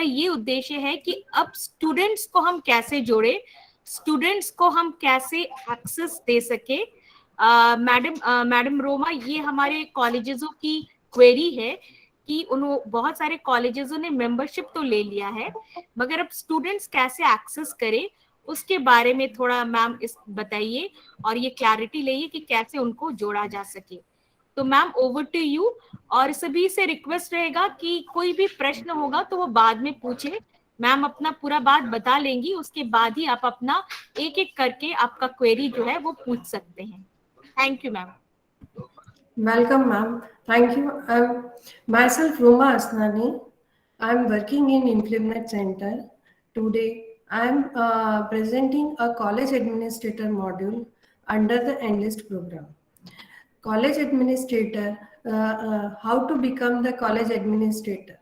ये उद्देश्य है कि अब स्टूडेंट्स को हम कैसे जोड़े, स्टूडेंट्स को हम कैसे एक्सेस दे सके। मैडम रोमा, ये हमारे कॉलेजेसों की क्वेरी है कि उन्होंने बहुत सारे कॉलेजेसों ने मेंबरशिप तो ले लिया है, मगर अब स्टूडेंट्स कैसे एक्सेस करें उसके बारे में थोड़ा मैम इस बताइए और ये क्लैरिटी लाइए कि कैसे उनको जोड़ा जा सके। तो मैम ओवर टू यू, और सभी से रिक्वेस्ट रहेगा कि कोई भी प्रश्न होगा तो वो बाद में पूछे, मैम अपना पूरा बात बता लेंगी, उसके बाद ही आप अपना एक एक करके आपका क्वेरी जो है वो पूछ सकते हैं। Thank you ma'am. Welcome, ma'am. Thank you. Myself, Roma Asnani. I'm working in Implement Center. Today, I'm presenting a college administrator module under the Enlist program. College administrator, how to become the college administrator.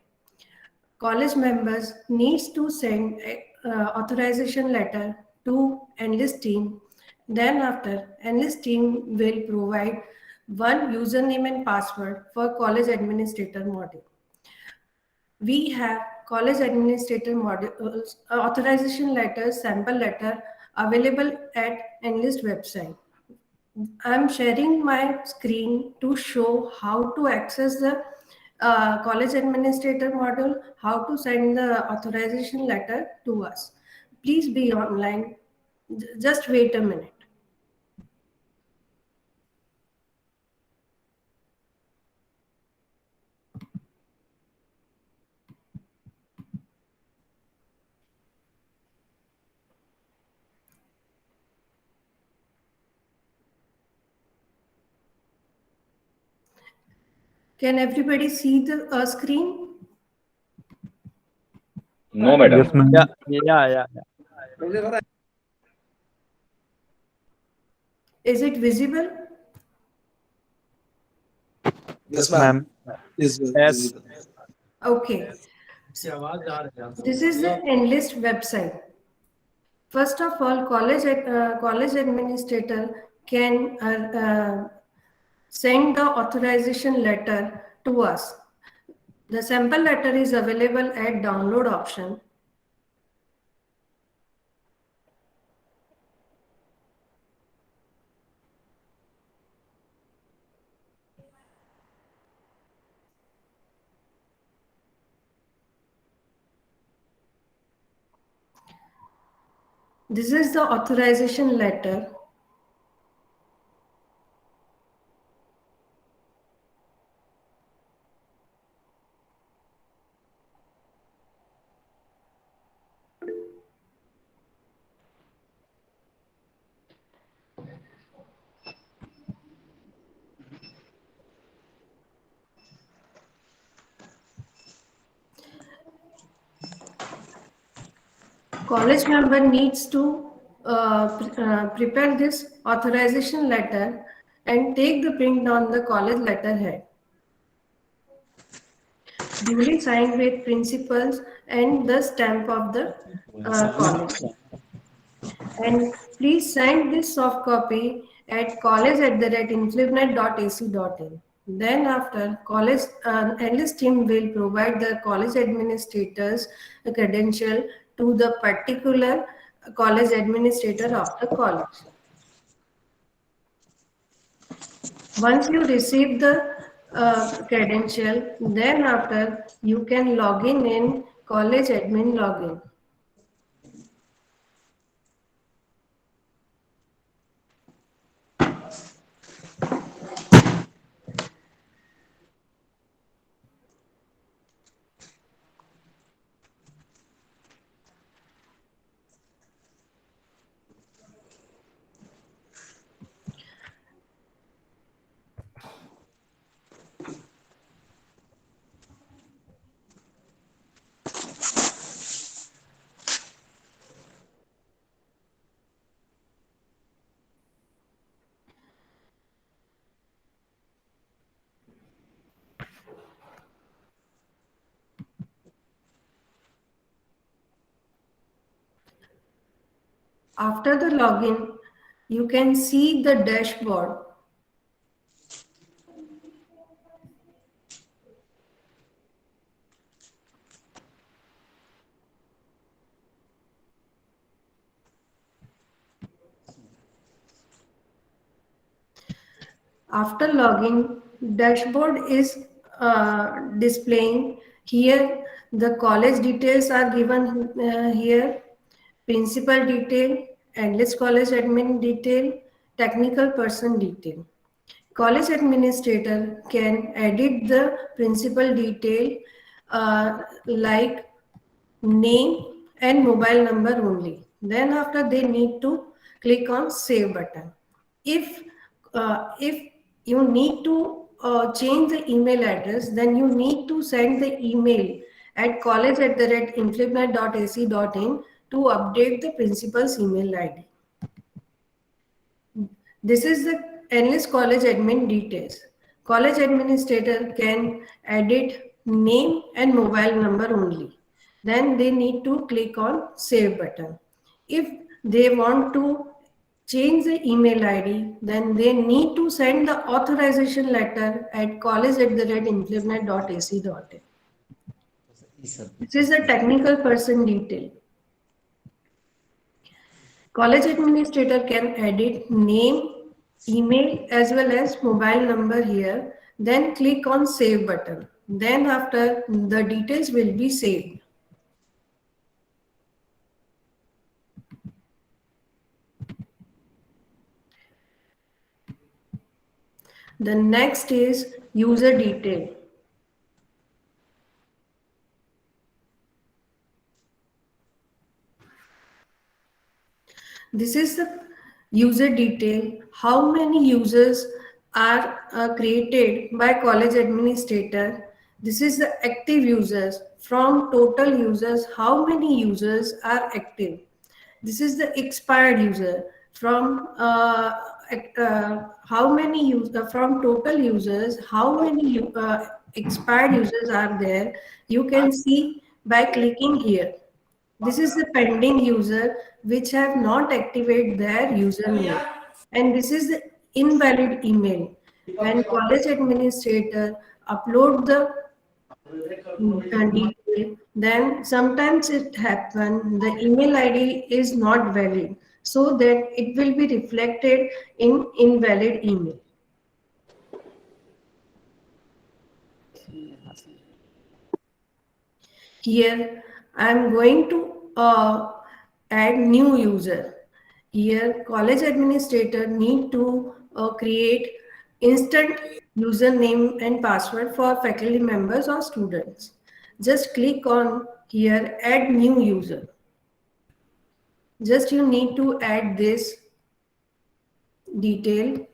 College members needs to send authorization letter to Enlist team. Then after, Enlist team will provide one username and password for college administrator module. We have college administrator modules, authorization letter, sample letter available at Enlist website. I'm sharing my screen to show how to access the college administrator module, how to send the authorization letter to us. Please be online. Just wait a minute. Can everybody see the screen? No, madam. Yes, ma'am. Yeah. Is it visible? Yes, ma'am. Yes. Okay. This is the Enlist website. First of all, college administrator can send the authorization letter to us. The sample letter is available at download option. This is the authorization letter. College member needs to prepare this authorization letter and take the print on the college letterhead. Duly signed with principals and the stamp of the college. And please send this soft copy at college@influnet.ac.in. Then after, college Enlist team will provide the college administrators a credential to the particular college administrator of the college. Once you receive the credential, then after you can log in college admin login. After the login, you can see the dashboard. After login, dashboard is displaying here. The college details are given here. Principal detail, Endless College admin detail, technical person detail. College administrator can edit the principal detail like name and mobile number only. Then after they need to click on save button. If you need to change the email address, then you need to send the email at college@inflipnet.ac.in to update the principal's email ID. This is the Endless College admin details. College administrator can edit name and mobile number only. Then they need to click on save button. If they want to change the email ID, then they need to send the authorization letter at college@inflipnet.ac.in. This is the technical person detail. College administrator can edit name, email as well as mobile number here. Then click on save button. Then after the details will be saved. The next is user detail. This is the user detail. How many users are created by college administrator. This is the active users. From total users, how many users are active? This is the expired user. From how many from total users, how many expired users are there? You can see by clicking here. This is the pending user which have not activated their username. And this is the invalid email. When college administrator upload the detail, then sometimes it happen the email ID is not valid, so that it will be reflected in invalid email. Here I am going to add new user. Here college administrator need to create instant username and password for faculty members or students. Just click on here add new user. Just you need to add this detail.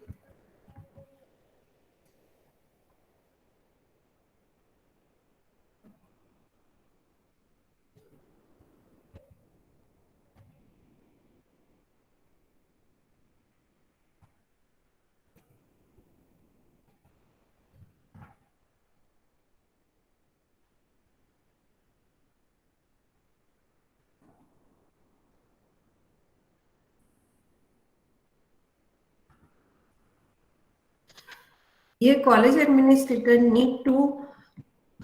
Here college administrator need to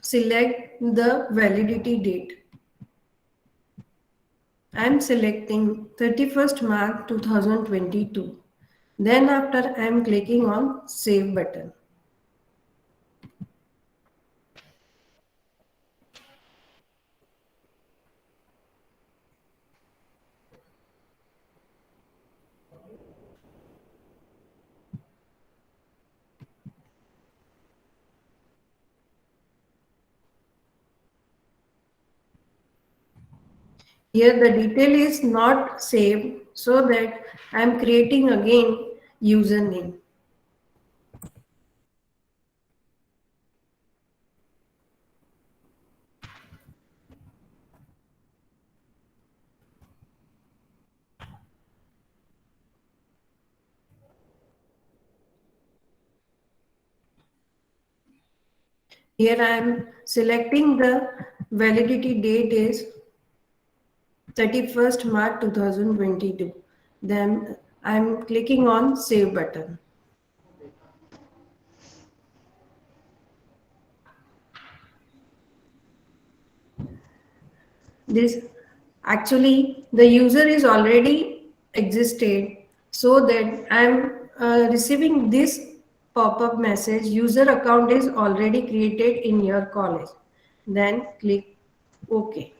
select the validity date. I am selecting 31st March 2022. Then after I am clicking on save button. Here the detail is not saved, so that I am creating again username. Here I am selecting the validity date is 31st March 2022. Then I am clicking on save button. This actually the user is already existed, so that I am receiving this pop-up message, user account is already created in your college. Then click OK.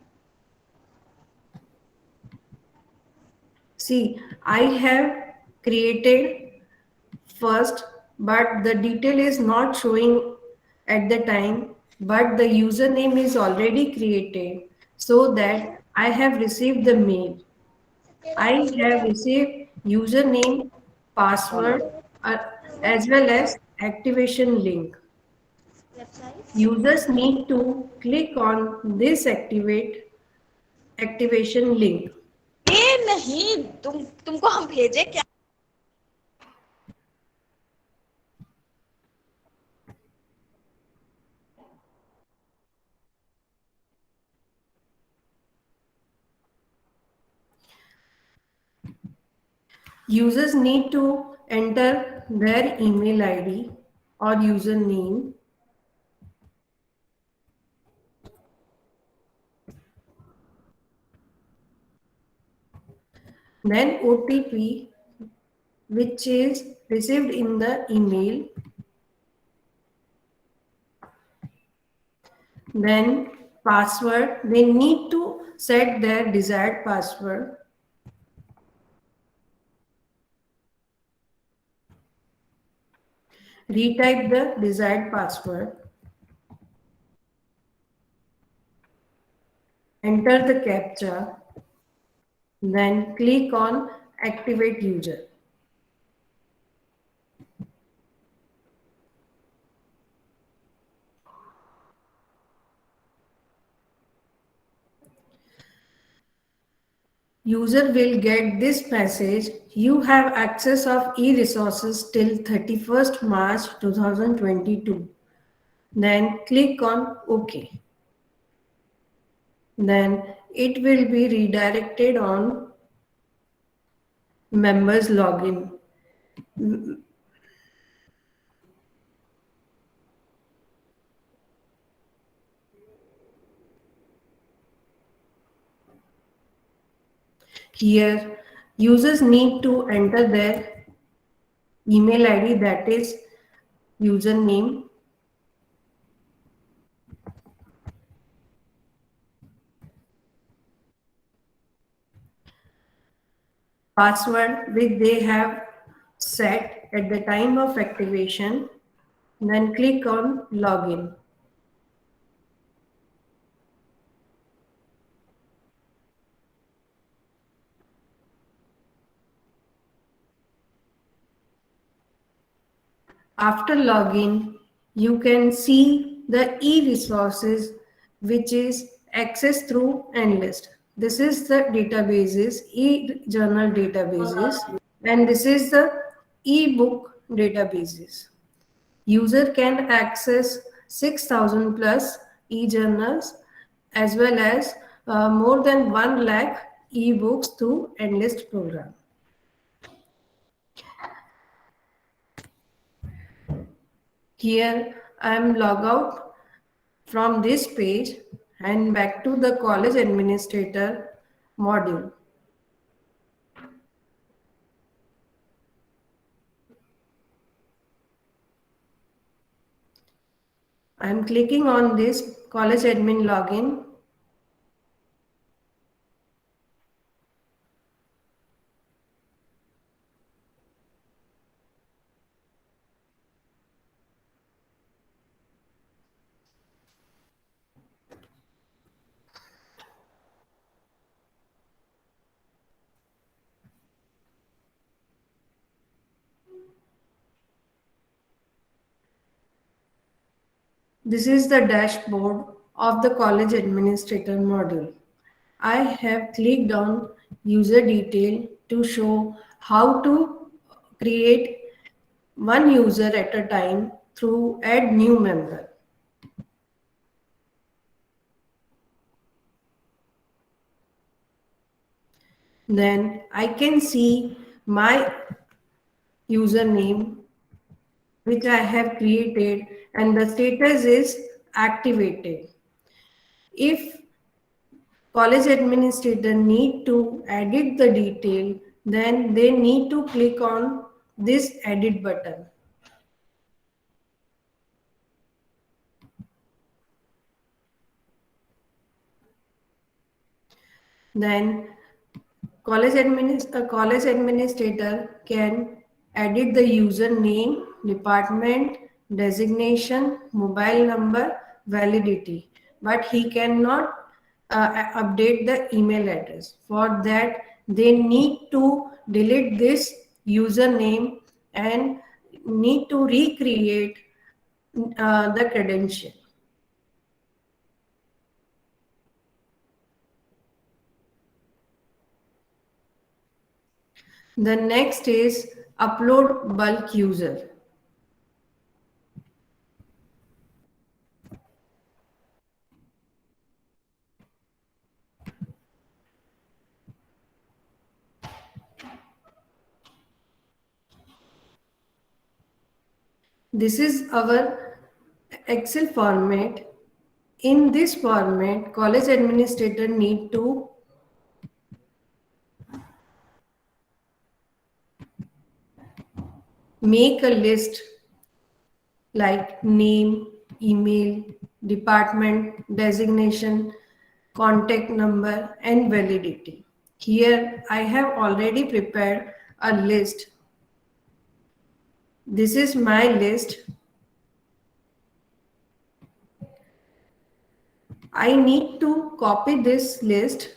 See, I have created first, but the detail is not showing at the time, but the username is already created so that I have received the mail. I have received username, password, uh, as well as activation link. Users need to click on this activation link. ये नहीं तुमको हम भेजे क्या? Users need to enter their email ID or username. Then OTP, which is received in the email. Then password, they need to set their desired password. Retype the desired password. Enter the CAPTCHA. Then click on Activate User. User will get this message. You have access of e-resources till 31st March 2022. Then click on OK. Then it will be redirected on members login. Here, users need to enter their email ID, that is username, password which they have set at the time of activation, then click on login. After login, you can see the e-resources which is accessed through EndList. This is the databases, e-journal databases, and this is the e-book databases. User can access 6,000 plus e-journals as well as more than 1 lakh e-books through EndList program. Here I am log out from this page and back to the college administrator module. I am clicking on this college admin login. This is the dashboard of the college administrator module. I have clicked on user detail to show how to create one user at a time through add new member. Then I can see my username which I have created and the status is activated. If college administrator need to edit the detail, then they need to click on this edit button. Then college administrator can edit the username, department, designation, mobile number, validity, but he cannot update the email address. For that, they need to delete this username and need to recreate the credential. The next is upload bulk user. This is our Excel format. In this format, college administrator need to make a list like name, email, department, designation, contact number, and validity. Here I have already prepared a list. This is my list. I need to copy this list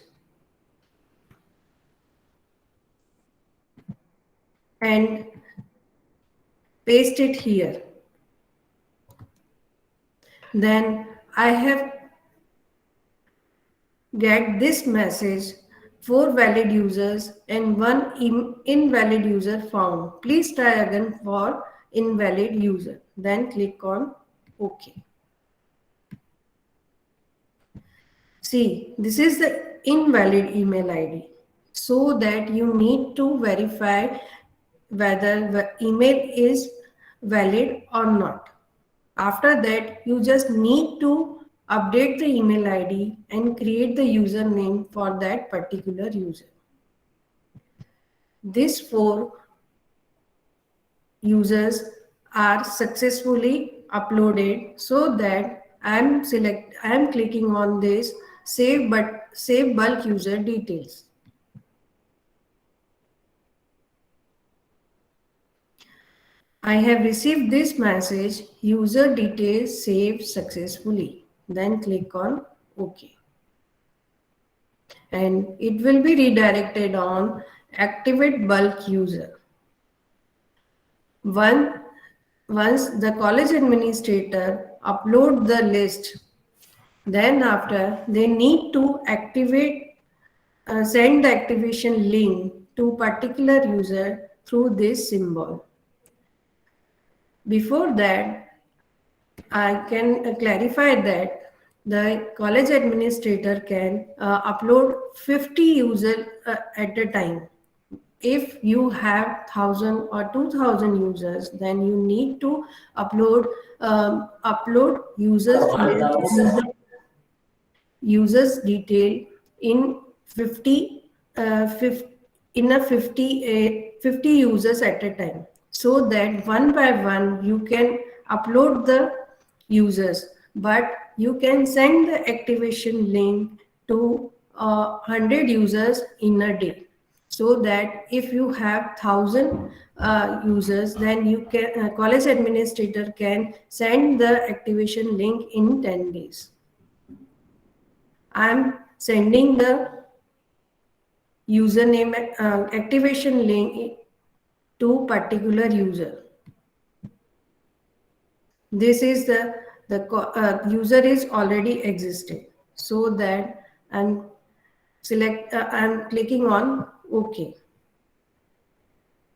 and paste it here. Then I have get this message: 4 valid users and 1 invalid user found. Please try again for invalid user. Then click on OK. See, this is the invalid email ID. So that you need to verify whether the email is valid or not. After that, you just need to update the email ID and create the username for that particular user. These 4 users are successfully uploaded, so that I am clicking on this save bulk user details. I have received this message: user details saved successfully. Then click on OK. And it will be redirected on activate bulk user. Once the college administrator upload the list, then after they need to send the activation link to particular user through this symbol. Before that, I can clarify that the college administrator can upload 50 users at a time. If you have 1,000 or 2,000 users, then you need to upload users detail in 50 users at a time, so that one by one you can upload the users, but you can send the activation link to 100 users in a day. So that if you have 1,000 users, then you can college administrator can send the activation link in 10 days. I am sending the username activation link to particular user. This is the user is already existed, so that I'm clicking on OK.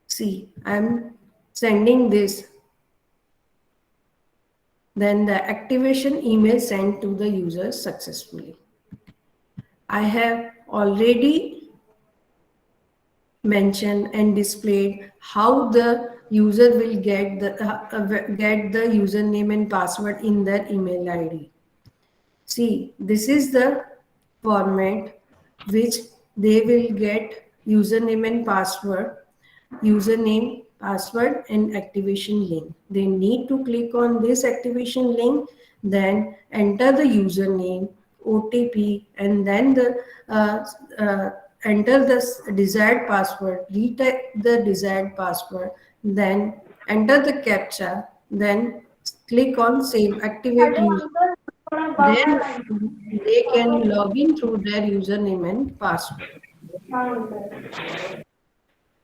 See, I'm sending this. Then the activation email sent to the user successfully. I have already mentioned and displayed how the user will get the username and password in their email ID. See, this is the format which they will get username and password, and activation link. They need to click on this activation link, then enter the username OTP, and then enter the desired password, retype the desired password, then enter the captcha, then click on Save Activate User. Then they can log in through their username and password.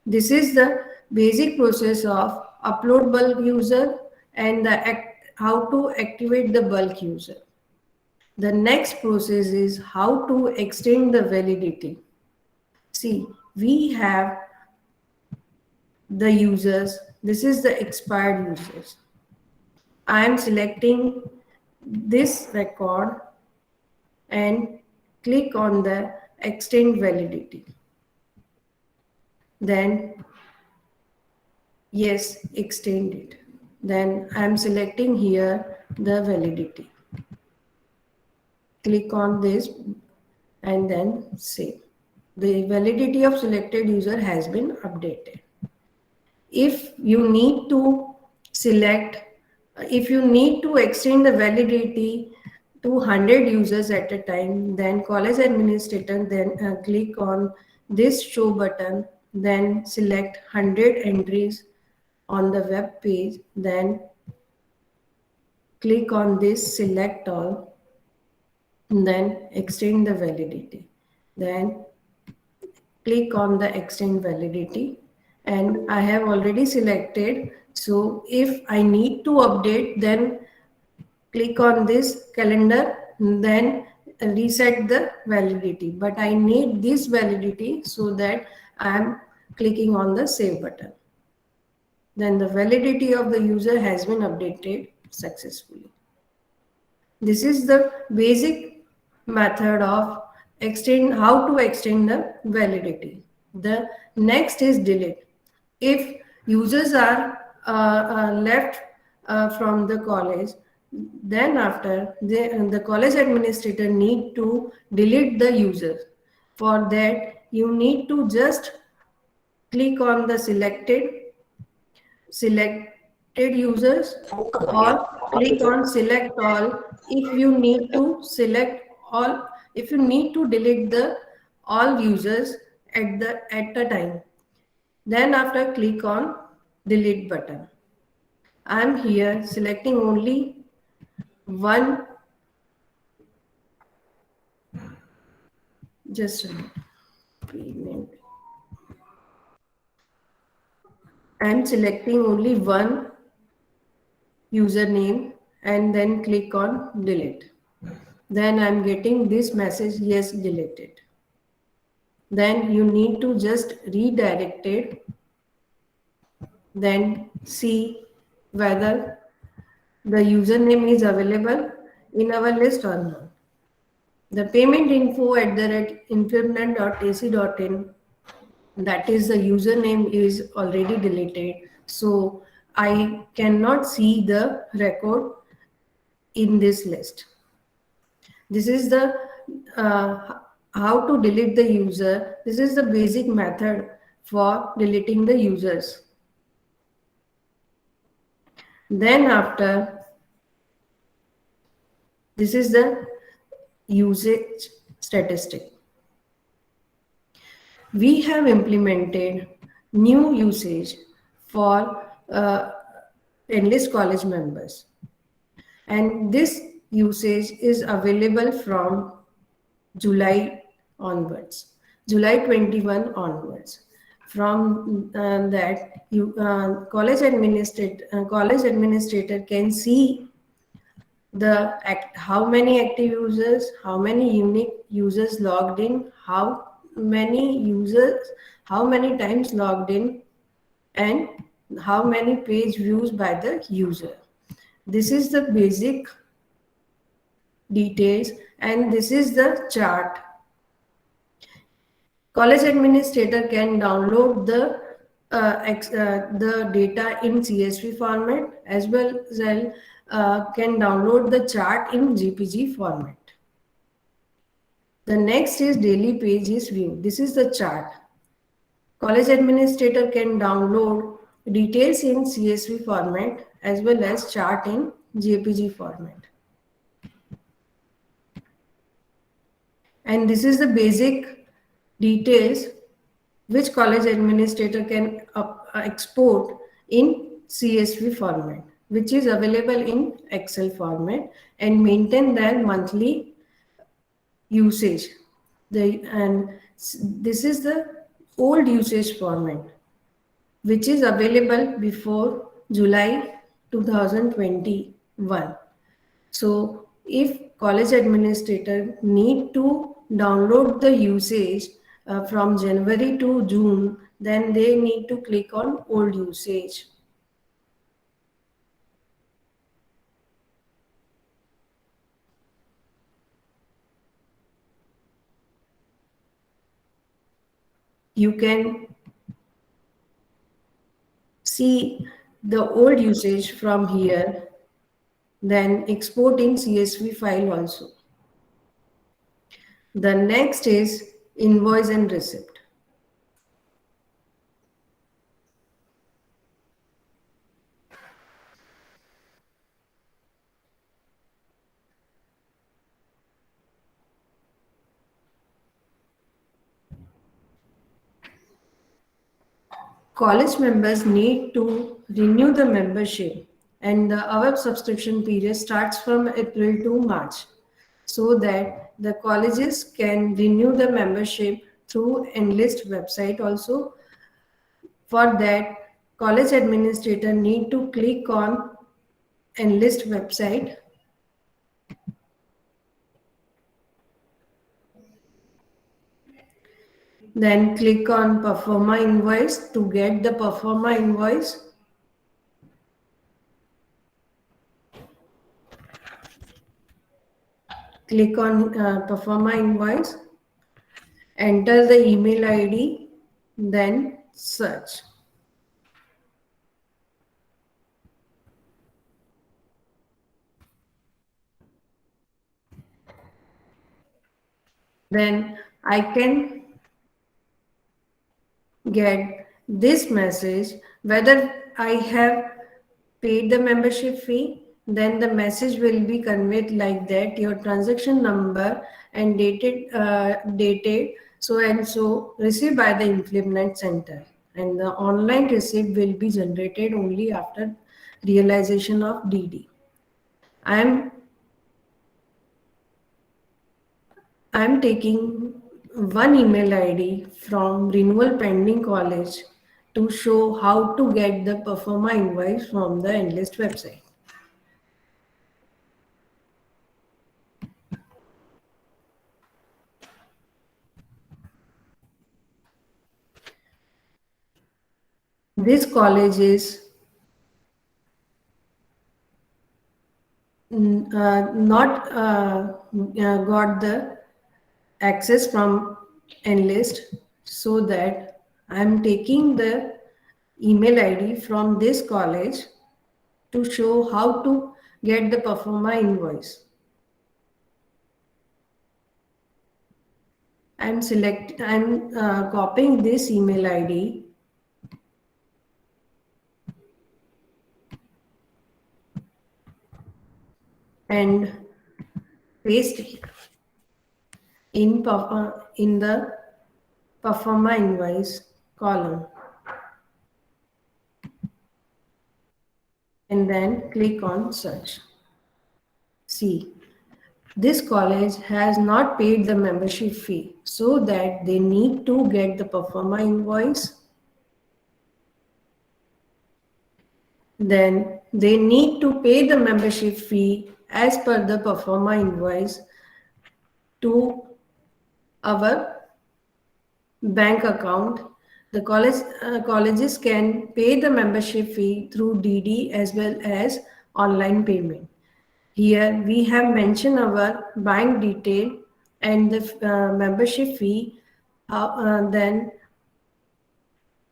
This is the basic process of upload bulk user and how to activate the bulk user. The next process is how to extend the validity. See, we have the users. This is the expired users. I am selecting this record and click on the extend validity. Then yes, extend it. Then I am selecting here the validity. Click on this and then save. The validity of selected user has been updated. If you need to extend the validity to 100 users at a time, then college administrator then click on this show button, then select 100 entries on the web page, then click on this select all, then extend the validity, then click on the extend validity, and I have already selected. So if I need to update, then click on this calendar, then reset the validity, but I need this validity, so that I am clicking on the save button. Then the validity of the user has been updated successfully. This is the basic method of how to extend the validity. The next is delete. If users are left from the college, then after the college administrator need to delete the users. For that, you need to just click on the selected users, or click on select all if you need to delete the all users at a time. Then after, click on delete button. I am here selecting only one. Just a minute. I am selecting only one username and then click on delete. Then I am getting this message, yes, deleted. Then you need to just redirect it, then see whether the username is available in our list or not. The payment info@infibnet.ac.in, that is the username, is already deleted, so I cannot see the record in this list. This is the how to delete the user. This is the basic method for deleting the users. Then after, this is the usage statistic. We have implemented new usage for enlist college members, and this usage is available from July onwards, July 21 onwards. From that, college administrator can see how many active users, how many unique users logged in, how many times logged in, and how many page views by the user. This is the basic details, and this is the chart. College administrator can download the data in CSV format, as well as can download the chart in JPG format. The next is daily pages view. This is the chart. College administrator can download details in CSV format as well as chart in JPG format. And this is the basic details which college administrator can export in CSV format, which is available in Excel format, and maintain their monthly usage. This is the old usage format, which is available before July 2021. So if college administrator need to download the usage from January to June, then they need to click on old usage. You can see the old usage from here, then export in CSV file also. The next is invoice and receipt. College members need to renew the membership, and our subscription period starts from April to March, so that the colleges can renew the membership through Enlist website also. For that, college administrator need to click on Enlist website. Then click on Performa invoice to get the Performa invoice. Click on Performa invoice. Enter the email ID, then search. Then I can get this message whether I have paid the membership fee. Then the message will be conveyed like that: your transaction number and dated so and so received by the Inflinet Center, and the online receipt will be generated only after realization of DD. I am taking one email ID from Renewal Pending College to show how to get the Performa invoice from the Enlist website. This college is not got the access from Enlist, so that I am taking the email ID from this college to show how to get the Performa invoice. I'm copying this email ID and paste it in the Performa invoice column, and then click on search. See, this college has not paid the membership fee, so that they need to get the Performa invoice. Then they need to pay the membership fee as per the Performa invoice to our bank account. The colleges can pay the membership fee through DD as well as online payment. Here we have mentioned our bank detail and the membership fee. Then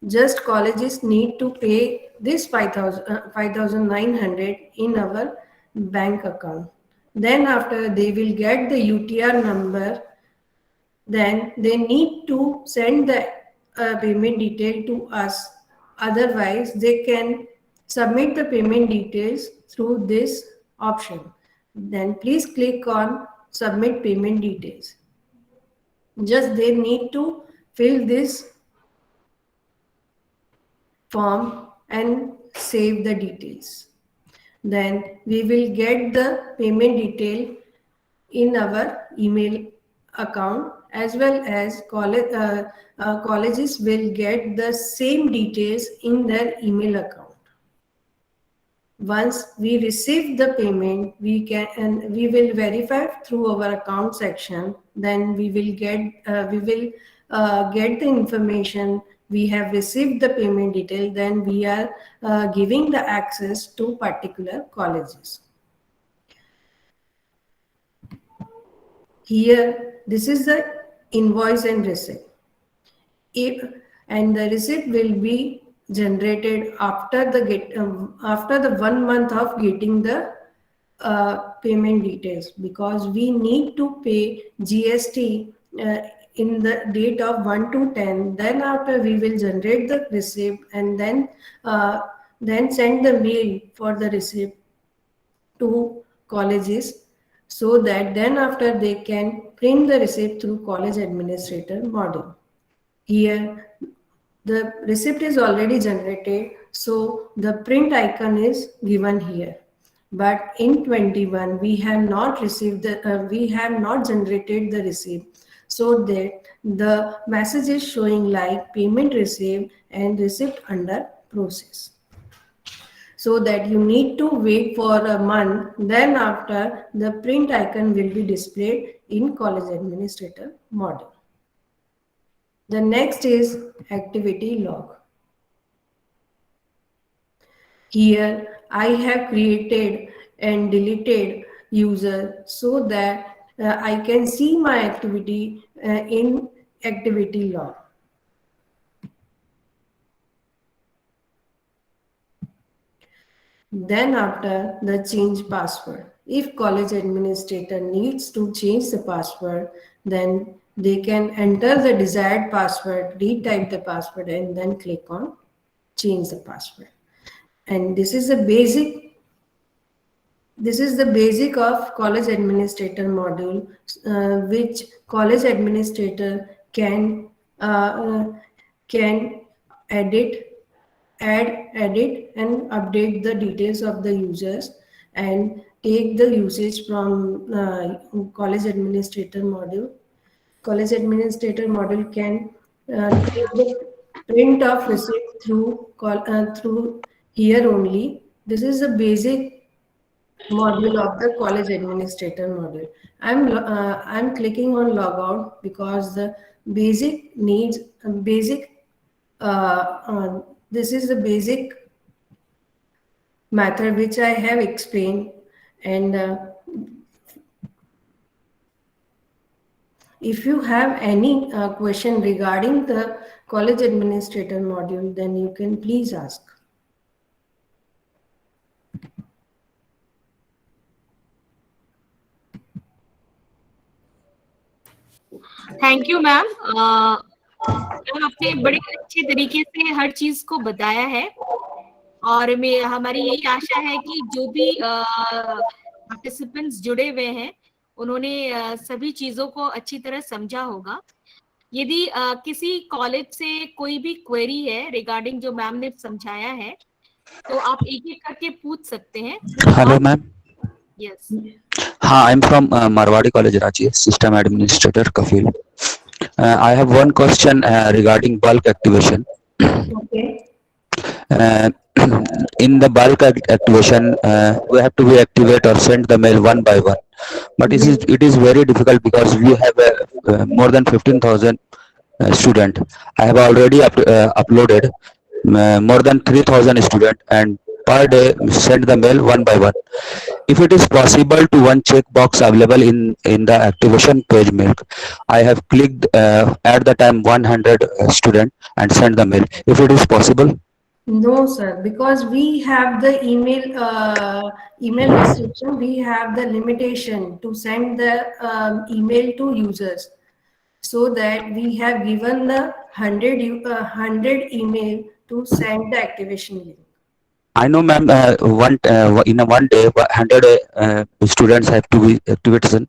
just colleges need to pay this 5,900 in our bank account. Then after they will get the UTR number, then they need to send the payment detail to us. Otherwise, they can submit the payment details through this option. Then please click on submit payment details. Just they need to fill this form and save the details. Then we will get the payment detail in our email account, as well as colleges will get the same details in their email account. Once we receive the payment, we will verify through our account section. Then we will get the information. We have received the payment detail. Then we are giving the access to particular colleges. Here, this is the invoice and receipt. And the receipt will be generated after the 1 month of getting the payment details, because we need to pay GST in the date of 1 to 10. Then after we will generate the receipt, and then send the mail for the receipt to colleges, so that then after they can print the receipt through college administrator module. Here the receipt is already generated, so the print icon is given here. But in 21 we have not generated the receipt, so that the message is showing like payment received and receipt under process. So that you need to wait for a month, then after the print icon will be displayed in college administrator module. The next is activity log. Here I have created and deleted user, so that I can see my activity in activity log. Then after the change password, if college administrator needs to change the password, then they can enter the desired password, retype the password, and then click on change the password. And this is the basic of college administrator module, which college administrator can edit and update the details of the users, and take the usage from college administrator module. College administrator module can take the print of receipt through here only. This is the basic module of the college administrator module. I'm clicking on logout because the basic needs this is the basic method which I have explained. And if you have any question regarding the college administrator module, then you can please ask. Thank you ma'am. आपने बड़े अच्छे तरीके से हर चीज को बताया है, और हमारी यही आशा है कि जो भी पार्टिसिपेंट्स जुड़े हुए हैं उन्होंने सभी चीजों को अच्छी तरह समझा होगा। यदि किसी कॉलेज से कोई भी क्वेरी है रिगार्डिंग जो मैम ने समझाया है, तो आप एक एक करके पूछ सकते हैं। Hello ma'am. यस। हाँ, I am from Marwari college Ranchi, system administrator Kafeel. I have one question regarding bulk activation. Okay. In the bulk activation, we have to activate or send the mail one by one, but it is very difficult because we have more than 15,000 student. I have already uploaded more than 3,000 student, and per day send the mail one by one. If it is possible to one checkbox available in the activation page milk, I have clicked at the time 100 student and send the mail. If it is possible. No, sir, because we have the email restriction. We have the limitation to send the email to users, so that we have given the 100 email to send the activation link. I know, ma'am. In a one day, 100 students have to be activated,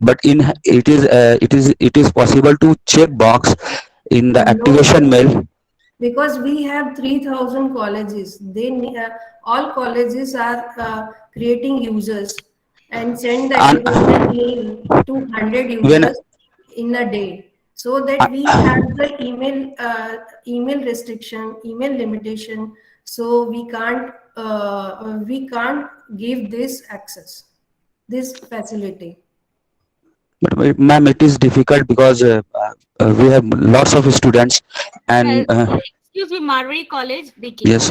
but it is possible to check box in the No, activation mail. because we have 3,000 colleges. All colleges are creating users and send the And activation mail to 100 when users in a day, so that we have the email restriction, email limitation. So we can't give this access, this facility. but ma'am, it is difficult because we have lots of students, and excuse me, Marwari college देखिए, yes,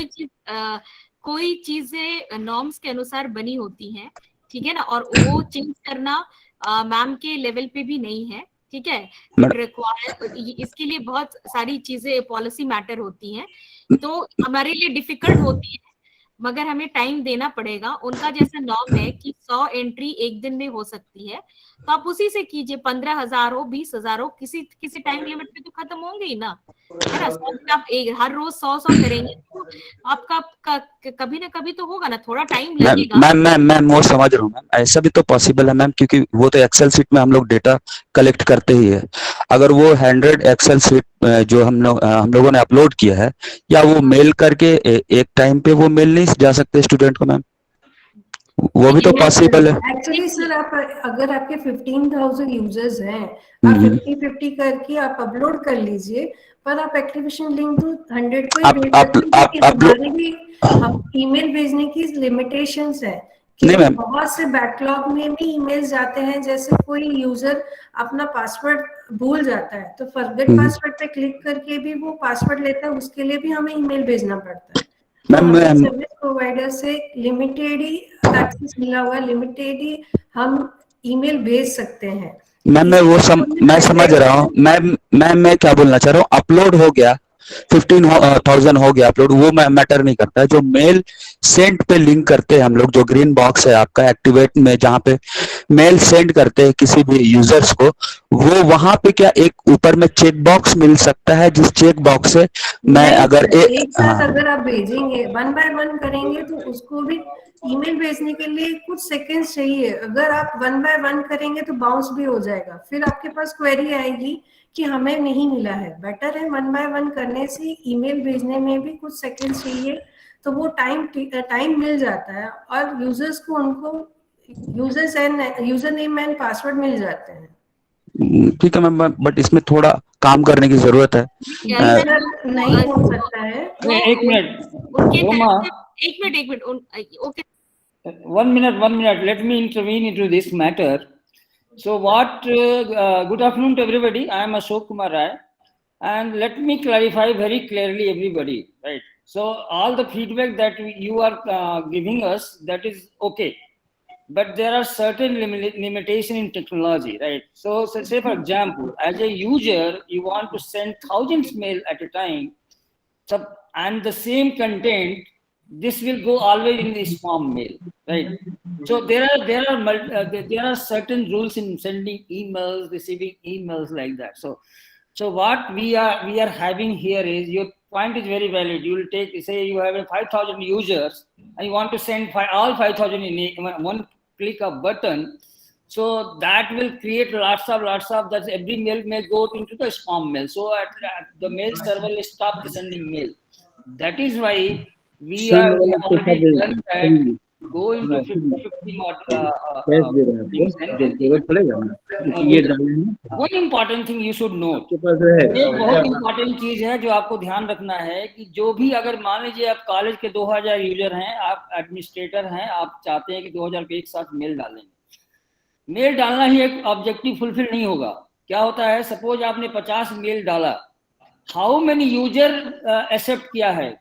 कोई चीजें norms के अनुसार बनी होती हैं, ठीक है ना, और वो चेंज करना मैम के लेवल पे भी नहीं है, ठीक है। इट रिक्वायर, इसके लिए बहुत सारी चीजें पॉलिसी मैटर होती हैं, तो हमारे लिए डिफिकल्ट होती है, मगर हमें टाइम देना पड़ेगा। उनका जैसा नॉर्म है कि 100 एंट्री एक दिन में हो सकती है, तो आप उसी से कीजिए। 15,000 हो, 20,000 हो, किसी टाइम लिमिट पे तो खत्म होंगे ही ना, है ना। 100 दिन आप हर रोज 100 करेंगे तो आपका कभी ना कभी तो होगा ना, थोड़ा टाइम लगेगा। मैम वो समझ रहा हूँ मैम, ऐसा भी तो पॉसिबल है मैम, क्योंकि वो तो एक्सेल शीट में हम लोग डेटा कलेक्ट करते ही है। अगर वो 100 एक्सेल शीट जो हम लोगों ने अपलोड किया है, या वो मेल करके एक टाइम पे वो मेल नहीं जा सकते स्टूडेंट को मैम, वो भी तो पॉसिबल है। एक्चुअली सर, आप अगर आपके 15,000 यूजर्स हैं, आप 50-50 करके आप अपलोड कर लीजिए, पर आप एक्टिवेशन लिंक तो 100 को ही भेज सकते हैं, क्योंकि हमारे भी ईमेल भेजने की लिमिटेशंस है कि बहुत से बैकलॉग में भी ईमेल्स जाते हैं। जैसे कोई यूजर अपना पासवर्ड भूल जाता है, तो फॉरगेट पासवर्ड पे क्लिक करके भी वो पासवर्ड लेता है, उसके लिए भी हमें ईमेल भेजना पड़ता है। तो हमें सर्विस प्रोवाइडर से लिमिटेड ही एक्सेस मिला हुआ है, लिमिटेड ही हम ईमेल भेज सकते हैं। मैम मैं समझ रहा हूँ मैम, मैं क्या बोलना चाह रहा हूँ, अपलोड हो गया, 15,000 हो गया अपलोड, वो मैटर नहीं करता है। जो मेल सेंड पे लिंक करते हैं हम लोग, जो ग्रीन बॉक्स है आपका एक्टिवेट में, जहाँ पे मेल सेंड करते हैं किसी भी यूजर्स को, वो वहां पे क्या एक ऊपर में चेक बॉक्स मिल सकता है, जिस चेक बॉक्स से मैं अगर एक साथ अगर आप भेजेंगे, 1 बाय 1 करेंगे, तो उसको भी ईमेल भेजने के लिए कुछ सेकंड्स चाहिए। अगर आप 1 बाय 1 करेंगे तो बाउंस भी हो जाएगा, फिर आपके पास क्वेरी आएगी कि हमें नहीं मिला है। बेटर है 1 बाय 1 करने से, ईमेल भेजने में भी कुछ सेकंड्स चाहिए, तो वो टाइम मिल जाता है, और यूजर्स को उनको यूजर नेम एंड पासवर्ड मिल जाते हैं। ठीक है मैम, बट इसमें थोड़ा काम करने की जरूरत है। नहीं हो सकता है। एक minute, okay, 1 minute, let me intervene into this matter. So good afternoon to everybody. I am Ashok Kumar Rai, and let me clarify very clearly everybody, right? So all the feedback that you are giving us, that is okay, but there are certain limitation in technology, right? So say for example, as a user, you want to send thousands mail at a time, and the same content, this will go always in the spam mail, right? So there are certain rules in sending emails, receiving emails, like that. So what we are having here is, your point is very valid. You will take, say you have 5,000 users and you want to send all 5,000 in one click of button. So that will create lots of that every mail may go into the spam mail. So the mail server will stop sending mail. That is why we are already done that. Go into 50 one important thing you should know, एक बहुत important चीज है जो आपको ध्यान रखना है, कि जो भी, अगर मान लीजिए आप कॉलेज के 2000 यूजर हैं, आप एडमिनिस्ट्रेटर हैं, आप चाहते हैं कि 2000 के एक साथ मेल डालेंगे, मेल डालना ही एक ऑब्जेक्टिव फुलफिल नहीं होगा। क्या होता है, सपोज आपने 50 मेल डाला, हाउ मेनी यूजर एक्सेप्ट किया है,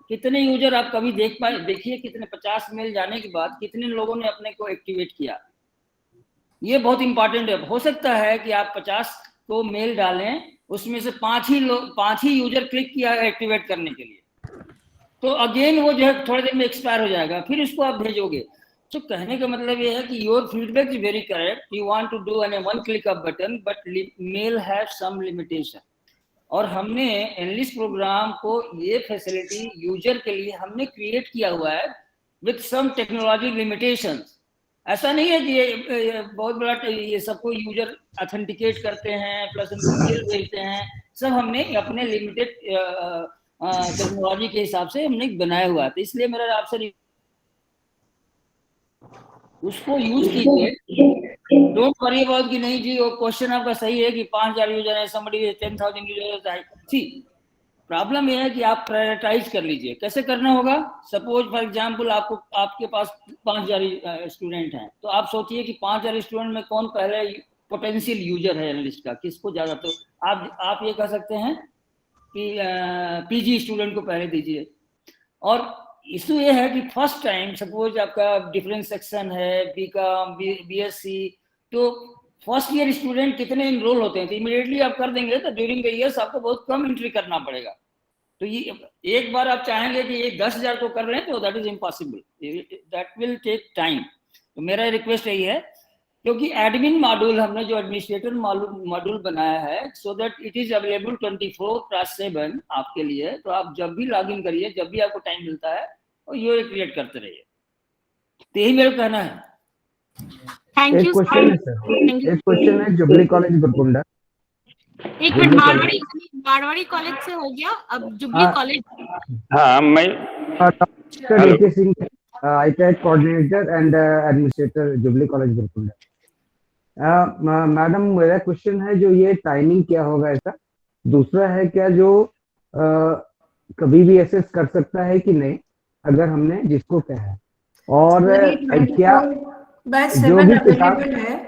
कितने यूजर आप कभी देखिए कितने 50 मेल जाने के बाद कितने लोगों ने अपने को एक्टिवेट किया, ये बहुत इंपॉर्टेंट है। हो सकता है कि आप 50 को मेल डालें, उसमें से 5 ही यूजर क्लिक किया है एक्टिवेट करने के लिए, तो अगेन वो जो है थोड़ी देर में एक्सपायर हो जाएगा, फिर इसको आप भेजोगे। तो कहने का मतलब ये है कि your feedback is very correct, you want to do an one click of button, but mail have some limitation. और हमने एनालिस्ट प्रोग्राम को ये फैसिलिटी यूजर के लिए हमने क्रिएट किया हुआ है विथ सम टेक्नोलॉजी लिमिटेशंस। ऐसा नहीं है कि ये बहुत बड़ा ये सबको यूजर ऑथेंटिकेट करते हैं प्लस उनको मेल भेजते हैं, सब हमने अपने लिमिटेड टेक्नोलॉजी के हिसाब से हमने बनाया हुआ है। तो इसलिए मेरा आपसे उसको यूज कीजिए, डोंट वरी अबाउट कि नहीं जी वो क्वेश्चन आपका सही है कि 5000 यूजर है, somebody 10,000 यूजर है। सी प्रॉब्लम ये है कि आप प्रायोरिटाइज कर लीजिए। कैसे करना होगा? सपोज फॉर एग्जांपल आपके पास 5000 स्टूडेंट हैं, तो आप सोचिए कि 5000 स्टूडेंट में कौन पहले पोटेंशियल यूजर है एनालिस्ट का, किसको ज्यादा। तो आप ये कह सकते हैं कि पीजी स्टूडेंट को पहले दीजिए। और इशू ये है कि फर्स्ट टाइम सपोज आपका डिफरेंस सेक्शन है, बीकॉम बीएससी, तो फर्स्ट ईयर स्टूडेंट कितने इनरोल होते हैं, तो इमीडिएटली आप कर देंगे तो ड्यूरिंग द ईयर्स आपको बहुत कम एंट्री करना पड़ेगा। तो ये एक बार आप चाहेंगे कि ये 10,000 को कर रहे हैं तो that is impossible, that will take time. तो मेरा रिक्वेस्ट यही है, क्योंकि एडमिन मॉड्यूल हमने जो एडमिनिस्ट्रेटर मॉड्यूल बनाया है so that it is available 24/7 आपके लिए। तो आप जब भी लॉग इन करिए, जब भी आपको टाइम मिलता है और ये क्रिएट करते रहिए। तो यही मेरा कहना है। थैंक एक यू क्वेश्चन है सर, एक क्वेश्चन है जुबली कॉलेज बरकुंडा। एक मिनट, मारवाड़ी कॉलेज से हो गया, अब जुबली कॉलेज। हाँ मैं doctor A K. Singh, ITAC coordinator and administrator Jubilee college Barkunda. Madam मेरा क्वेश्चन है जो ये टाइमिंग क्या होगा ऐसा, दूसरा है क्या जो कभी भी एसेस कर सकता है कि नहीं अगर हमने जिसको कहा है, और क्या जो भी किताब है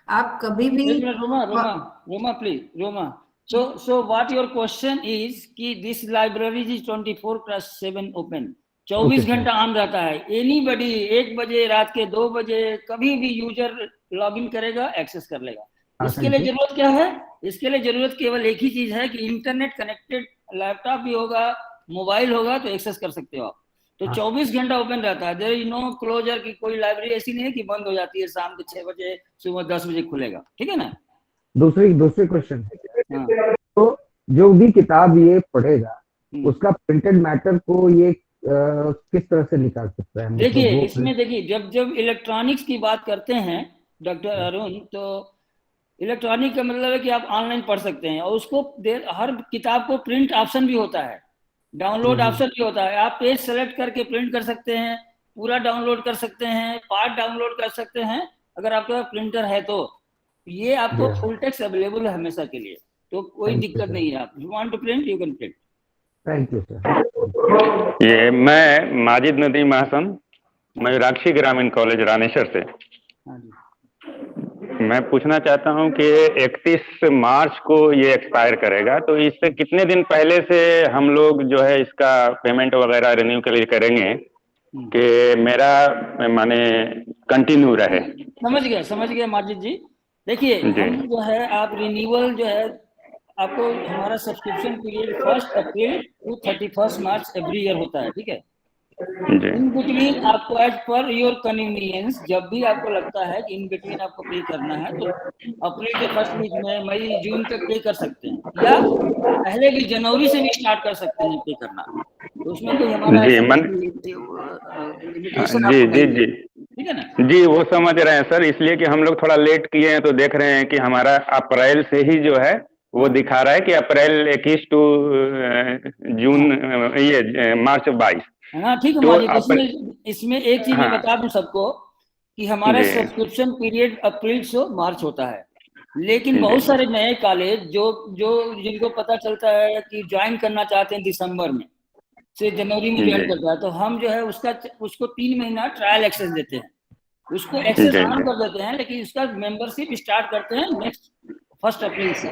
आप कभी भी Roma please Roma. So what your question is कि this library is 24/7 open, 24 घंटा ऑन रहता है। एनीबडी 1 बजे रात के 2 बजे कभी भी यूजर लॉगिन करेगा, एक्सेस कर लेगा। इसके लिए जरूरत क्या है? इसके लिए जरूरत केवल एक ही चीज है कि इंटरनेट कनेक्टेड लैपटॉप भी होगा, मोबाइल होगा तो एक्सेस कर सकते हो आप। तो 24 घंटा ओपन रहता है, देयर इज नो क्लोजर की कोई लाइब्रेरी ऐसी नहीं है कि बंद हो जाती है शाम के 6 बजे, सुबह 10 बजे खुलेगा। ठीक है ना? दूसरी क्वेश्चन तो जो भी किताब ये पढ़ेगा उसका प्रिंटेड मैटर को ये किस तरह से निकाल सकता है? देखिए इसमें देखिए जब इलेक्ट्रॉनिक्स की बात करते हैं डॉक्टर अरुण, तो इलेक्ट्रॉनिक का मतलब है कि आप ऑनलाइन पढ़ सकते हैं, और उसको हर किताब को प्रिंट ऑप्शन भी होता है, डाउनलोड ऑप्शन भी होता है। आप पेज सेलेक्ट करके प्रिंट कर सकते हैं, पूरा डाउनलोड कर सकते हैं, पार्ट डाउनलोड कर सकते हैं अगर आपके पास प्रिंटर है तो। ये आपको फुल टेक्स्ट अवेलेबल है हमेशा के लिए, तो कोई दिक्कत नहीं है। आप you want to print you can print. Thank you sir. ये मैं माजिद नदीम हसन, मैं राक्षी ग्रामीण कॉलेज रानेश्वर से। मैं पूछना चाहता हूं कि 31 मार्च को ये एक्सपायर करेगा, तो इससे कितने दिन पहले से हम लोग जो है इसका पेमेंट वगैरह रिन्यू के लिए करेंगे कि मेरा माने कंटिन्यू रहे? समझ गया माजिद जी। देखिए हम जो है आप रिन्यूअल जो है आपको हमारा subscription period 1 April to 31 March every year होता है। ठीक है? इन बिटवीन आपको एज पर योर कन्वीनियंस जब भी आपको लगता है कि इन बिटवीन आपको पे करना है तो अप्रैल के फर्स्ट वीक में, मई जून तक पे कर सकते हैं, या पहले भी जनवरी से भी स्टार्ट कर सकते हैं पे करना। तो उसमें कोई हमारा जी ठीक है ना? जी वो समझ रहे हैं सर, इसलिए कि हम लोग थोड़ा लेट किए हैं तो देख रहे हैं कि हमारा अप्रैल से ही जो है वो दिखा रहा है कि अप्रैल 21 टू जून ये मार्च 22। हाँ ठीक है तो इसमें एक चीज मैं बता दूं सबको कि हमारा सब्सक्रिप्शन पीरियड अप्रैल से मार्च होता है, लेकिन बहुत सारे नए कॉलेज जो जिनको पता चलता है कि ज्वाइन करना चाहते हैं दिसंबर में से जनवरी में ज्वाइन करता है, तो हम जो है उसको 3 महीना ट्रायल एक्सेस देते हैं, उसको एक्सेस ऑन कर देते हैं, लेकिन उसका मेंबरशिप स्टार्ट करते हैं नेक्स्ट 1 अप्रैल से।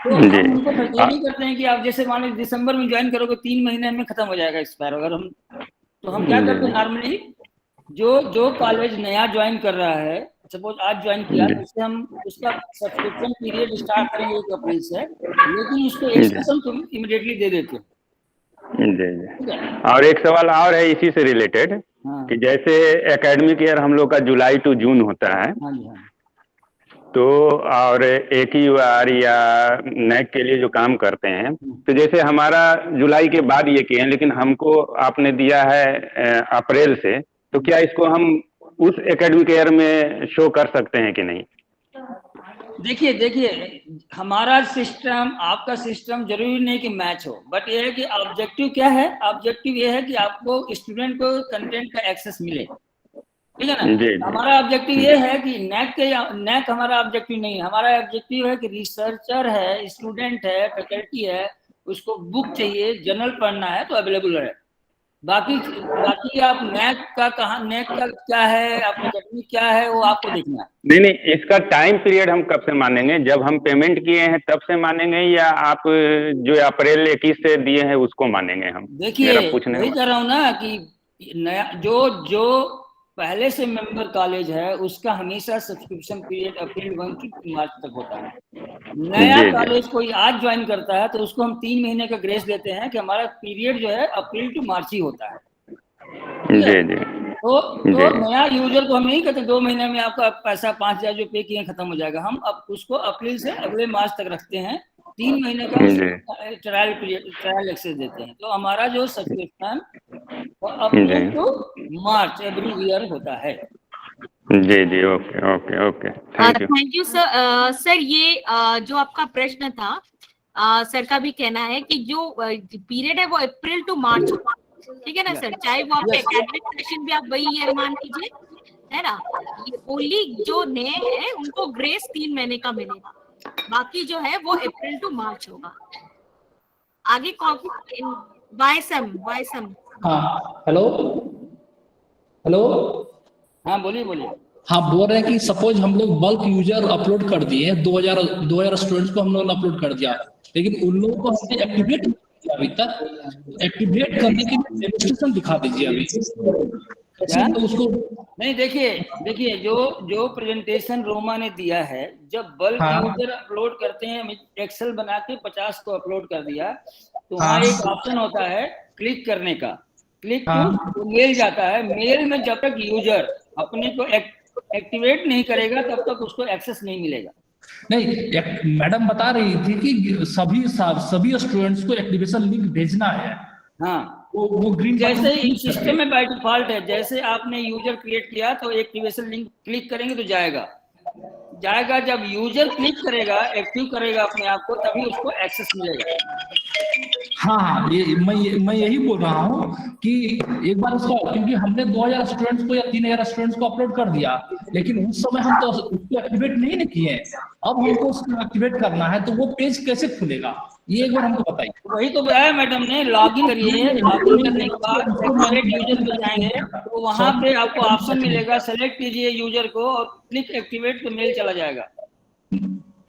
तो हम उनको नहीं करते हैं कि आप जैसे मान लीजिए दिसंबर में ज्वाइन करोगे 3 महीने में खत्म हो जाएगा एक्सपायर। अगर हम क्या करते हैं नॉर्मली जो कॉलेज नया ज्वाइन कर रहा है, सपोज आज ज्वाइन किया, तो उससे हम उसका सब्सक्रिप्शन पीरियड स्टार्ट करेंगे 1 अप्रैल से, लेकिन उसको एक्सटेंशन तो इमीडिएटली दे देते हैं। और एक सवाल और है इसी से रिलेटेड कि जैसे एकेडमिक ईयर हम लोग का जुलाई टू जून होता है, तो और AQR या NAC के लिए जो काम करते हैं, तो जैसे हमारा जुलाई के बाद ये किए हैं, लेकिन हमको आपने दिया है अप्रैल से, तो क्या इसको हम उस एकेडमिक ईयर में शो कर सकते हैं कि नहीं? देखिए हमारा सिस्टम आपका सिस्टम जरूरी नहीं कि मैच हो, बट ये है कि ऑब्जेक्टिव क्या है, ऑब्जेक्टिव ये है कि आपको स्टूडेंट को कंटेंट का एक्सेस मिले, ठीक है ना। हमारा ऑब्जेक्टिव ये है कि NAC हमारा ऑब्जेक्टिव नहीं है, हमारा ऑब्जेक्टिव है कि रिसर्चर है, स्टूडेंट है, फैकल्टी है, उसको बुक चाहिए, जर्नल पढ़ना है तो अवेलेबल है। बाकी आप NAC का क्या है, आपका टेक्निक क्या है, वो आपको देखना है। नहीं, इसका टाइम पीरियड हम कब से मानेंगे? जब हम पेमेंट किए हैं तब से मानेंगे, या आप जो अप्रैल 21 से दिए हैं उसको मानेंगे हम? देखिए वही कह रहा हूँ ना कि नया जो पहले से मेंबर कॉलेज है उसका हमेशा सब्सक्रिप्शन पीरियड अप्रैल 1 से मार्च तक होता है। नया कॉलेज कोई आज ज्वाइन करता है तो उसको हम 3 महीने का ग्रेस देते हैं कि हमारा पीरियड जो है अप्रैल टू मार्च ही होता है। तो नया यूजर को हम नहीं कहते 2 महीने में आपका पैसा 5,000 जो पे किए खत्म हो जाएगा, हम अब उसको अप्रैल से अगले मार्च तक रखते हैं, 3 महीने का ट्रायल एक्सेस देते हैं। तो हमारा जो subscription April to March every year होता है। जी, ओके, थैंक यू सर। ये जो आपका प्रश्न था, सर का भी कहना है कि जो पीरियड है वो अप्रैल टू मार्च, ठीक है ना सर, चाहे वो आपका एकेडमिक सेशन भी आप वही ईयर मान लीजिए, है ना। ओनली जो नए हैं उनको ग्रेस 3 महीने का मिलेगा, बाकी जो है वो अप्रैल टू मार्च होगा। आगे वायसम। हाँ हेलो, हाँ बोलिए। हाँ बोल रहे हैं कि सपोज हम लोग बल्क यूजर अपलोड कर दिए, 2000 स्टूडेंट्स को हम लोग ने अपलोड कर दिया, लेकिन उन लोगों को हमने एक्टिवेट नहीं किया अभी तक। एक्टिवेट करने के लिए डेमोन्स्ट्रेशन दिखा दीजिए अभी। तो उसको नहीं, देखिए जो प्रेजेंटेशन रोमा ने दिया है, जब बल्क यूजर अपलोड करते हैं, एक्सेल बना के 50 को अपलोड कर दिया, तो वहाँ एक ऑप्शन होता है क्लिक करने का, क्लिक तो मेल जाता है। मेल में जब तक यूजर अपने को एक्टिवेट नहीं करेगा तब तक उसको एक्सेस नहीं मिलेगा। नहीं, मैडम बता रही थी कि सभी स्टूडेंट्स को एक्टिवेशन लिंक भेजना है। हाँ, वो ग्रीन जैसे ही सिस्टम में बाय डिफॉल्ट है, जैसे आपने यूजर क्रिएट किया तो एक्टिवेशन लिंक क्लिक करेंगे तो जाएगा। जब यूजर क्लिक करेगा, एक्टिव करेगा अपने आप को, तभी उसको एक्सेस मिलेगा। हाँ, मैं यही बोल रहा हूँ कि एक बार उसका, क्योंकि हमने 2000 स्टूडेंट्स को या 3000 स्टूडेंट्स को अपलोड कर दिया, लेकिन उस समय हम तो उसको एक्टिवेट नहीं किए। अब हमको उसको एक्टिवेट करना है, तो वो पेज कैसे खुलेगा, ये एक बार हमको बताइए। वही तो बताया मैडम ने, लॉगिन करिए, लॉगिन करने के बाद एक्टिवेट यूजर पे जाएंगे तो वहां पे आपको ऑप्शन मिलेगा, सेलेक्ट कीजिए यूजर को और क्लिक एक्टिवेट, तो मेल चला जाएगा।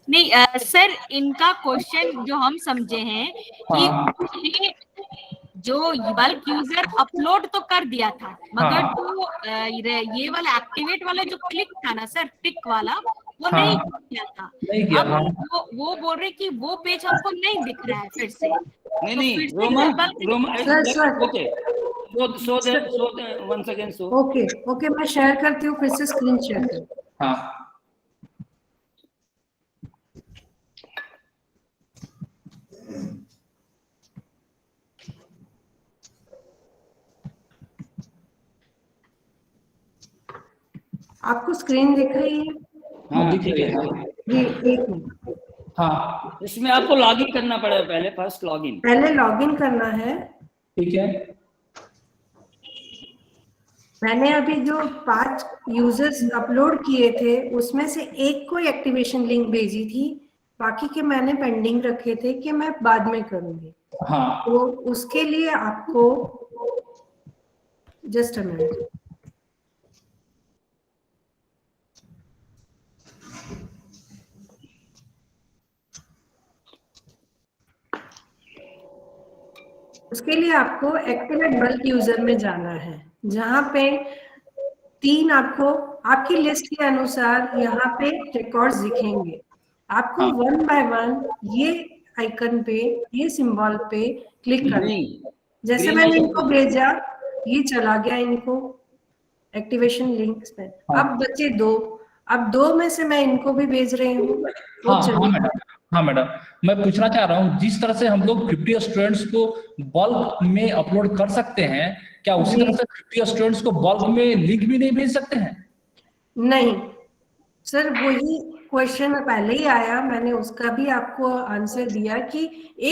नहीं सर, इनका क्वेश्चन जो हम समझे हैं कि जो बल्क यूजर अपलोड तो कर दिया था, मगर जो ये वाला एक्टिवेट वाला जो क्लिक था ना सर, टिक वाला, वो नहीं किया था। अब वो बोल रहे कि वो पेज हमको नहीं दिख रहा है फिर से। नहीं, ओके, मैं शेयर करती हूँ, फिर से स्क्रीन शेयर करती हूँ। हाँ, आपको स्क्रीन दिख रही है? हाँ, दिख रही है। जी, एक मिनट। हाँ, इसमें आपको लॉगिन करना पड़ेगा, पहले लॉगिन करना है। ठीक है। मैंने अभी जो 5 यूजर्स अपलोड किए थे, उसमें से एक को एक्टिवेशन लिंक भेजी थी, बाकी के मैंने पेंडिंग रखे थे कि मैं बाद में करूंगी। हाँ, तो उसके लिए आपको जस्ट अ मिनट, उसके लिए आपको एक्टिवेट बल्क यूजर में जाना है, जहां पे 3 आपको आपकी लिस्ट के अनुसार यहाँ पे रिकॉर्ड्स दिखेंगे। आपको 1 बाय 1 ये आइकन पे, ये सिंबल पे क्लिक करना। जैसे मैंने इनको भेजा, ये चला गया इनको एक्टिवेशन लिंक पे। अब बचे 2, अब 2 में से मैं इनको भी भेज रही हूँ। वो चलेगा? हाँ मैडम, मैं पूछना चाह रहा हूँ, जिस तरह से हम लोग 50 स्टूडेंट्स को बल्क में अपलोड कर सकते हैं, क्या उसी तरह से 50 स्टूडेंट्स को बल्क में लिंक भी नहीं भेज सकते हैं? नहीं सर, वही क्वेश्चन पहले ही आया, मैंने उसका भी आपको आंसर दिया कि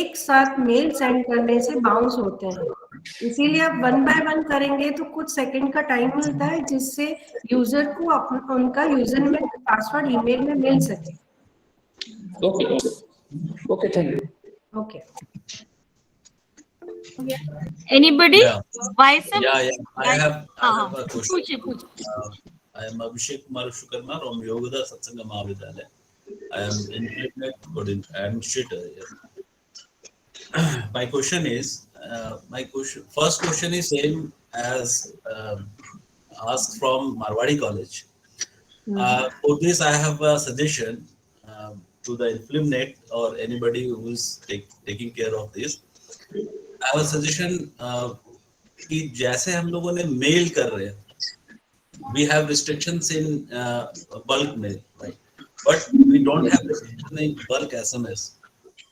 एक साथ मेल सेंड करने से बाउंस होते हैं, इसीलिए आप 1 बाय 1 करेंगे तो कुछ सेकंड का टाइम मिलता है, जिससे यूजर को उनका यूजर नेम पासवर्ड ईमेल में मिल सके। Okay, thank you. Okay, Anybody? Yeah. Why some? Yeah. I have a question. Puch. I am Abhishek Kumar Shukarma from Yogoda Satsanga Mahavidyalaya. I am Inflinet administrator here. My question is, first question is same as asked from Marwadi College. For this, I have a suggestion to the Inflinet or anybody who is taking care of this. I have a suggestion कि जैसे हम लोगों ने mail कर रहे हैं, we have restrictions in bulk mail, right? But we don't have restriction in bulk SMS.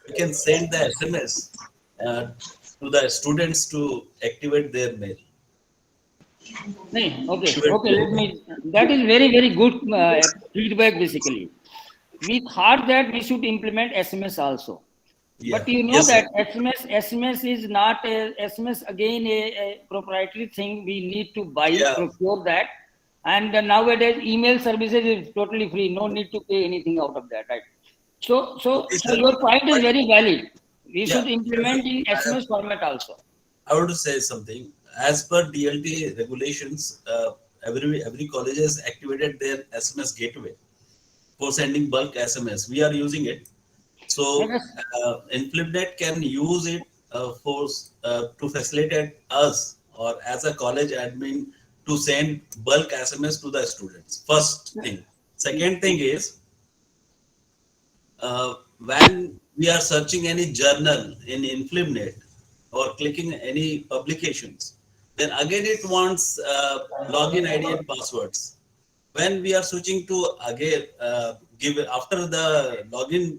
We can send the SMS to the students to activate their mail. Okay, let me. That is very good feedback. Basically, we thought that we should implement SMS also. Yeah. But you know yes, that SMS is not SMS again a proprietary thing. We need to buy, procure that, and nowadays email services is totally free. No need to pay anything out of that, right? So your point is very valid. We should implement in SMS format also. I want to say something. As per DLT regulations, every college has activated their SMS gateway for sending bulk SMS. We are using it. So Inflinet can use it to facilitate us or as a college admin to send bulk SMS to the students. First thing. Second thing is when we are searching any journal in Inflinet or clicking any publications, then again it wants login ID and passwords. When we are switching to again give after the login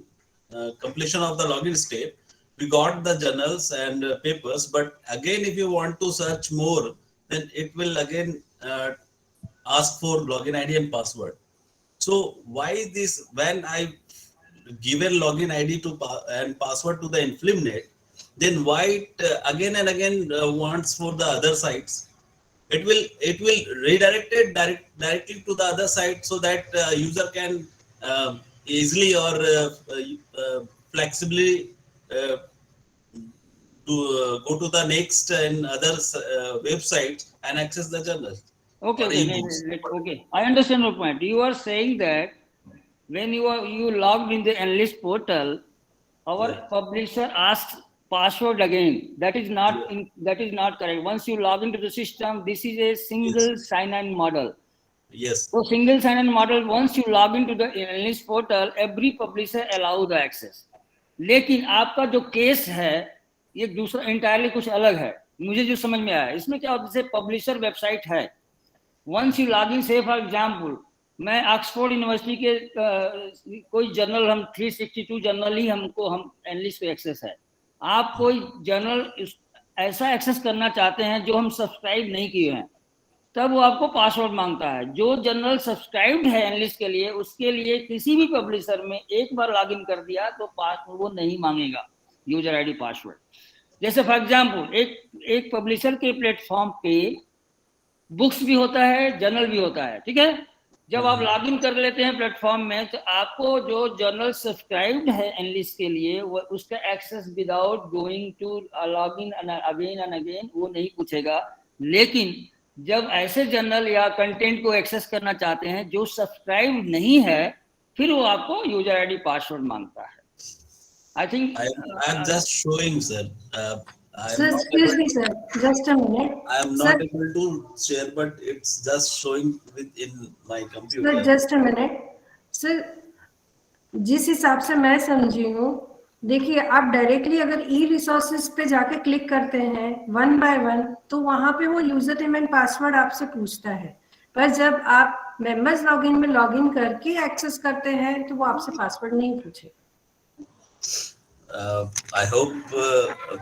completion of the login state, we got the journals and papers, but again if you want to search more, then it will again ask for login ID and password. So why this, when I give a login ID and password to the Inflinet, then why it again and again wants for the other sites? It will redirect it directly to the other site so that user can easily or flexibly to go to the next and other websites and access the journal. Okay. I understand your point. You are saying that when you logged in the Enlist portal, our publisher asks password again. That is not correct. Once you log into the system, this is a single sign-in model. Yes. So single sign-in model, once you log into the Enlist portal, every publisher allow the access. लेकिन आपका जो case है ये दूसरा entirely कुछ अलग है. मुझे जो समझ में आया, इसमें क्या होता है, जैसे पब्लिशर वेबसाइट है, वंस यू लॉग इन, से फॉर एग्जाम्पल मैं ऑक्सफोर्ड यूनिवर्सिटी के कोई जर्नल, हम 362 जर्नल ही हम एनलिस्ट पे एक्सेस है. आप कोई जर्नल ऐसा एक्सेस करना चाहते हैं जो हम सब्सक्राइब नहीं किए हैं, तब वो आपको पासवर्ड मांगता है. जो जर्नल सब्सक्राइब्ड है एनलिस्ट के लिए, उसके लिए किसी भी पब्लिशर में एक बार लॉगिन कर दिया तो पासवर्ड वो नहीं मांगेगा, यूजर आईडी पासवर्ड. जैसे फॉर एग्जांपल एक पब्लिशर के प्लेटफॉर्म पे बुक्स भी होता है, जर्नल भी होता है, ठीक है. जब आप लॉगिन कर लेते हैं प्लेटफॉर्म में, तो आपको जो जर्नल सब्सक्राइब्ड है एनलिस्ट के लिए, वो उसका access without going to login again and again वो नहीं पूछेगा. लेकिन जब ऐसे जर्नल या कंटेंट को एक्सेस करना चाहते हैं जो सब्सक्राइब नहीं है, फिर वो आपको यूजर आईडी पासवर्ड मांगता है. I think I am just showing, sir. Sir, excuse me, sir. Just a minute. I am not able to share, but it's just showing in my computer. Sir, just a minute. Sir, जिस हिसाब से मैं समझी हूँ, देखिए आप directly अगर ई resources पे जाके क्लिक करते हैं 1 by 1, तो वहां पे वो यूजर नेम एंड पासवर्ड आपसे पूछता है. पर जब आप आप मेंबर्स लॉगिन में लॉगिन करके एक्सेस करते हैं तो वो आपसे पासवर्ड नहीं पूछे। I hope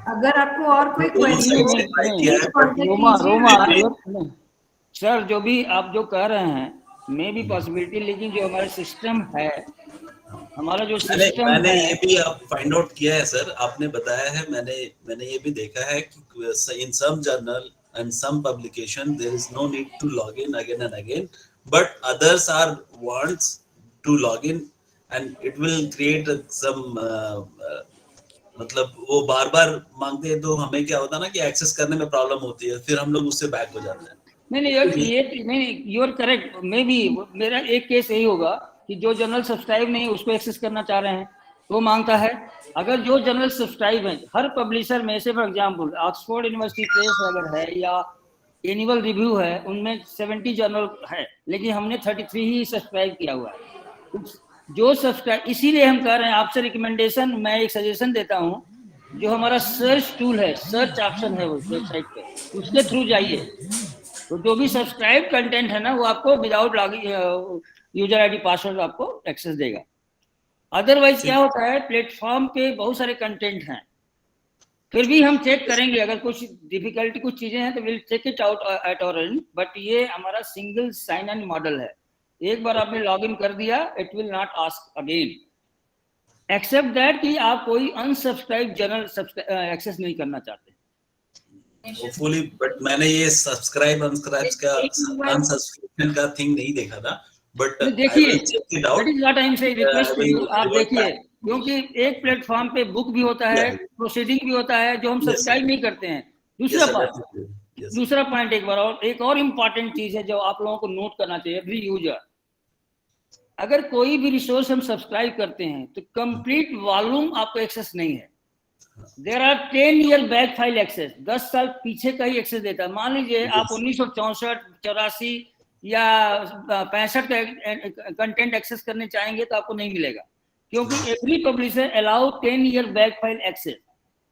अगर आपको और कोई दोनों क्वेरी साइड हो से ट्राई तो किया प्लीज है, कॉन्टेक्ट रोमा कीजिए। सर जो भी आप जो कह रहे हैं मे भी पॉसिबिलिटी, लेकिन जो हमारा सिस्टम है, हमारा जो सिस्टम मैंने है, ये भी आप फाइंड आउट किया है सर, आपने बताया है, मैंने ये भी देखा है कि in some journal and some publication there is no need to log in again and again, but others are wants to log in and it will create some मतलब वो बार बार मांगते हैं, तो हमें क्या होता है ना कि एक्सेस करने में प्रॉब्लम होती है, फिर हम लोग उससे बैक हो जाते हैं। नहीं यू आर करेक्ट। मे भी मेरा एक केस यही होगा कि जो जनरल सब्सक्राइब नहीं उसको एक्सेस करना चाह रहे हैं तो मांगता है। अगर जो जनरल सब्सक्राइब है हर पब्लिशर में से, for example Oxford university press अगर है या एनुअल रिव्यू है, उनमें 70 जर्नल है, लेकिन हमने 33 ही सब्सक्राइब किया हुआ है। जो सब्सक्राइब, इसीलिए हम कह रहे हैं आपसे रिकमेंडेशन, मैं एक सजेशन देता हूँ, जो हमारा सर्च टूल है, सर्च ऑप्शन है उस वेबसाइट पे, उसके थ्रू जाइए, तो जो भी सब्सक्राइब कंटेंट है ना वो आपको without login user ID password आपको एक्सेस देगा। अदरवाइज क्या होता है, प्लेटफॉर्म पे बहुत सारे कंटेंट हैं, फिर भी हम चेक करेंगे, अगर कुछ डिफिकल्टी कुछ चीजें हैं तो will check it out at our end, but ये हमारा सिंगल साइन इन मॉडल है। एक बार आपने लॉगिन कर दिया, it will not ask again, except that कि आप कोई अनसब्सक्राइब जनरल एक्सेस नहीं करना चाहते। होपफुली, बट मैंने ये सब्सक्राइब अनसब्सक्रिप्शन का थिंग नहीं देखा था, बट देखिए that is what I am saying, request to you, आप देखिए, क्योंकि एक प्लेटफॉर्म पे बुक भी होता है, प्रोसीडिंग भी होता है, जो हम सब्सक्राइब नहीं करते हैं। दूसरा पॉइंट एक और इम्पॉर्टेंट चीज है जो आप लोगों को नोट करना चाहिए, एवरी यूजर, अगर कोई भी रिसोर्स हम सब्सक्राइब करते हैं तो कंप्लीट वॉल्यूम आपको एक्सेस नहीं है। There are 10 year back file access, 10 साल पीछे का ही एक्सेस देता है। मान लीजिए आप 1964, 84 या 65 का कंटेंट एक्सेस करने चाहेंगे तो आपको नहीं मिलेगा, क्योंकि every publisher allow 10 year back file access.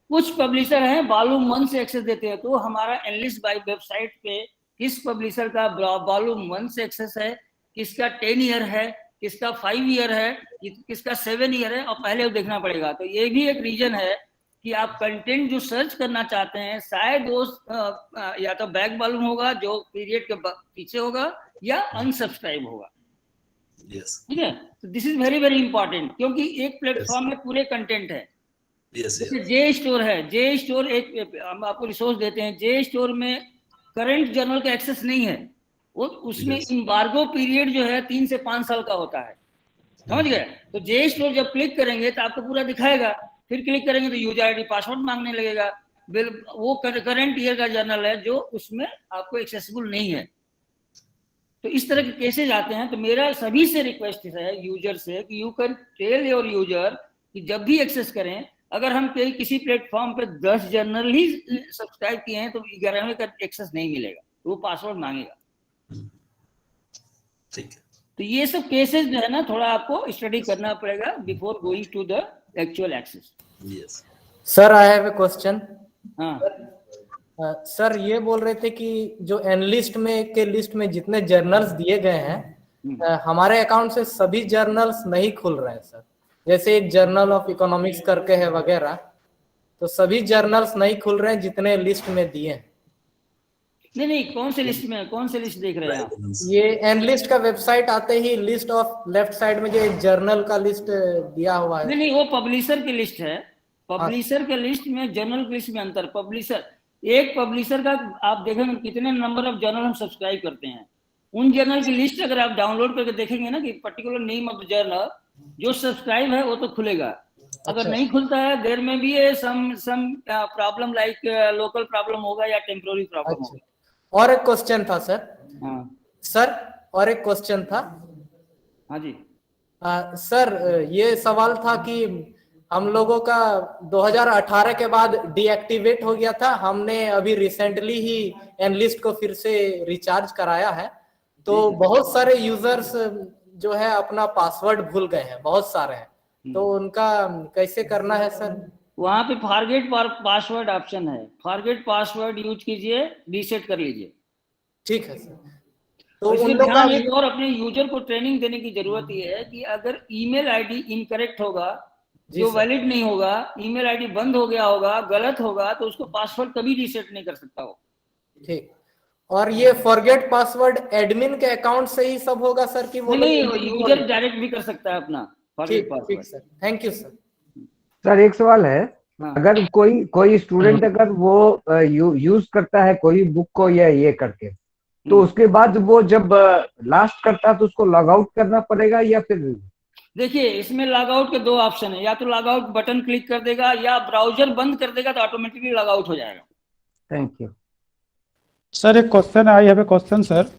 कुछ पब्लिशर हैं वॉल्यूम 1 से एक्सेस देते हैं, तो हमारा एनालिस्ट बाय वेबसाइट पे किस पब्लिशर का वॉल्यूम 1 से एक्सेस है, किसका 10 ईयर है, किसका 5 ईयर है, किसका 7 ईयर है, और पहले देखना पड़ेगा। तो ये भी एक रीजन है कि आप कंटेंट जो सर्च करना चाहते हैं शायद वो या तो बैक वॉल्यूम होगा जो पीरियड के पीछे होगा, या अनसब्सक्राइब होगा। ठीक है, तो this is very very important, क्योंकि एक प्लेटफॉर्म में पूरे कंटेंट है। जैसे जे स्टोर है, जे स्टोर एक हम आपको रिसोर्स देते हैं, जे स्टोर में करंट जर्नल का एक्सेस नहीं है, वो उसमें एम्बार्गो पीरियड जो है 3 से 5 साल का होता है, समझ गए। तो जे स्टोर जब क्लिक करेंगे तो आपको पूरा दिखाएगा, फिर क्लिक करेंगे तो यूजर आईडी पासवर्ड मांगने लगेगा, वो करंट ईयर का जर्नल है जो उसमें आपको एक्सेसिबल नहीं है। तो इस तरह के केसेज आते हैं। तो मेरा सभी से रिक्वेस्ट है यूजर से कि you can tell your user कि जब भी एक्सेस करें, अगर हम किसी प्लेटफॉर्म पे 10 जर्नल ही सब्सक्राइब किए हैं तो 11वें का एक्सेस नहीं मिलेगा, वो पासवर्ड मांगेगा। ठीक है, तो ये सब केसेस जो है ना थोड़ा आपको स्टडी करना पड़ेगा before going to the actual access. Yes sir, I have a question. हाँ सर, ये बोल रहे थे कि जो एनलिस्ट में के लिस्ट में जितने जर्नल्स दिए गए हैं, हमारे अकाउंट से सभी जर्नल्स नहीं खुल रहे हैं सर। जैसे एक जर्नल ऑफ इकोनॉमिक्स करके है वगैरह, तो सभी जर्नल्स नहीं खुल रहे हैं जितने लिस्ट में दिए हैं। नहीं, कौन से लिस्ट में, कौन से लिस्ट देख रहे हैं आप? ये एनलिस्ट का वेबसाइट आते ही लिस्ट ऑफ लेफ्ट साइड में जो एक जर्नल का लिस्ट दिया हुआ है। नहीं, वो पब्लिशर की लिस्ट है। पब्लिशर के लिस्ट में जर्नल की लिस्ट में अंतर। पब्लिशर, एक पब्लिशर का आप देखेंगे कितने नंबर ऑफ जर्नल हम सब्सक्राइब करते हैं, उन जर्नल की लिस्ट अगर आप डाउनलोड करके देखेंगे ना कि पर्टिकुलर नेम ऑफ जर्नल जो सब्सक्राइब है वो तो खुलेगा। अगर नहीं खुलता है देयर में भी some problem like local problem होगा या टेम्पोररी प्रॉब्लम होगा। और एक क्वेश्चन था सर। हाँ सर, और एक क्वेश्चन था। हाँ जी सर, ये सवाल था कि हम लोगों का 2018 के बाद डीएक्टिवेट हो गया था, हमने अभी रिसेंटली ही एनलिस्ट को फिर से रिचार्ज कराया है, तो बहुत सारे यूजर्स जो है अपना पासवर्ड भूल गए हैं, बहुत सारे हैं, तो उनका कैसे करना है सर? वहां पे फॉरगेट पासवर्ड ऑप्शन है, फॉरगेट पासवर्ड यूज कीजिए, रीसेट कर लीजिए। ठीक है सर। तो इसमें उन लोग का ध्यान एक और अपने यूजर को ट्रेनिंग देने की जरूरत ये है कि अगर ईमेल आईडी इनकरेक्ट होगा, जो वैलिड नहीं होगा, ईमेल आईडी बंद हो गया होगा, गलत होगा, तो उसको पासवर्ड कभी रीसेट नहीं कर सकता हो। ठीक। और ये फॉरगेट पासवर्ड एडमिन के अकाउंट से ही सब होगा सर कि वो नहीं, यूजर डायरेक्ट भी कर सकता है अपना फॉरगेट पासवर्ड। ठीक sir, thank you sir. Sir एक सवाल है, अगर कोई स्टूडेंट अगर वो यूज करता है कोई बुक को या ये करके, तो उसके बाद वो जब लास्ट करता है तो उसको लॉग आउट करना पड़ेगा या फिर? देखिए, इसमें लॉग आउट के 2 ऑप्शन है, या तो लॉग आउट बटन क्लिक कर देगा या ब्राउजर बंद कर देगा तो ऑटोमेटिकली लॉग आउट हो जाएगा। Thank you sir. एक question, I have a question sir.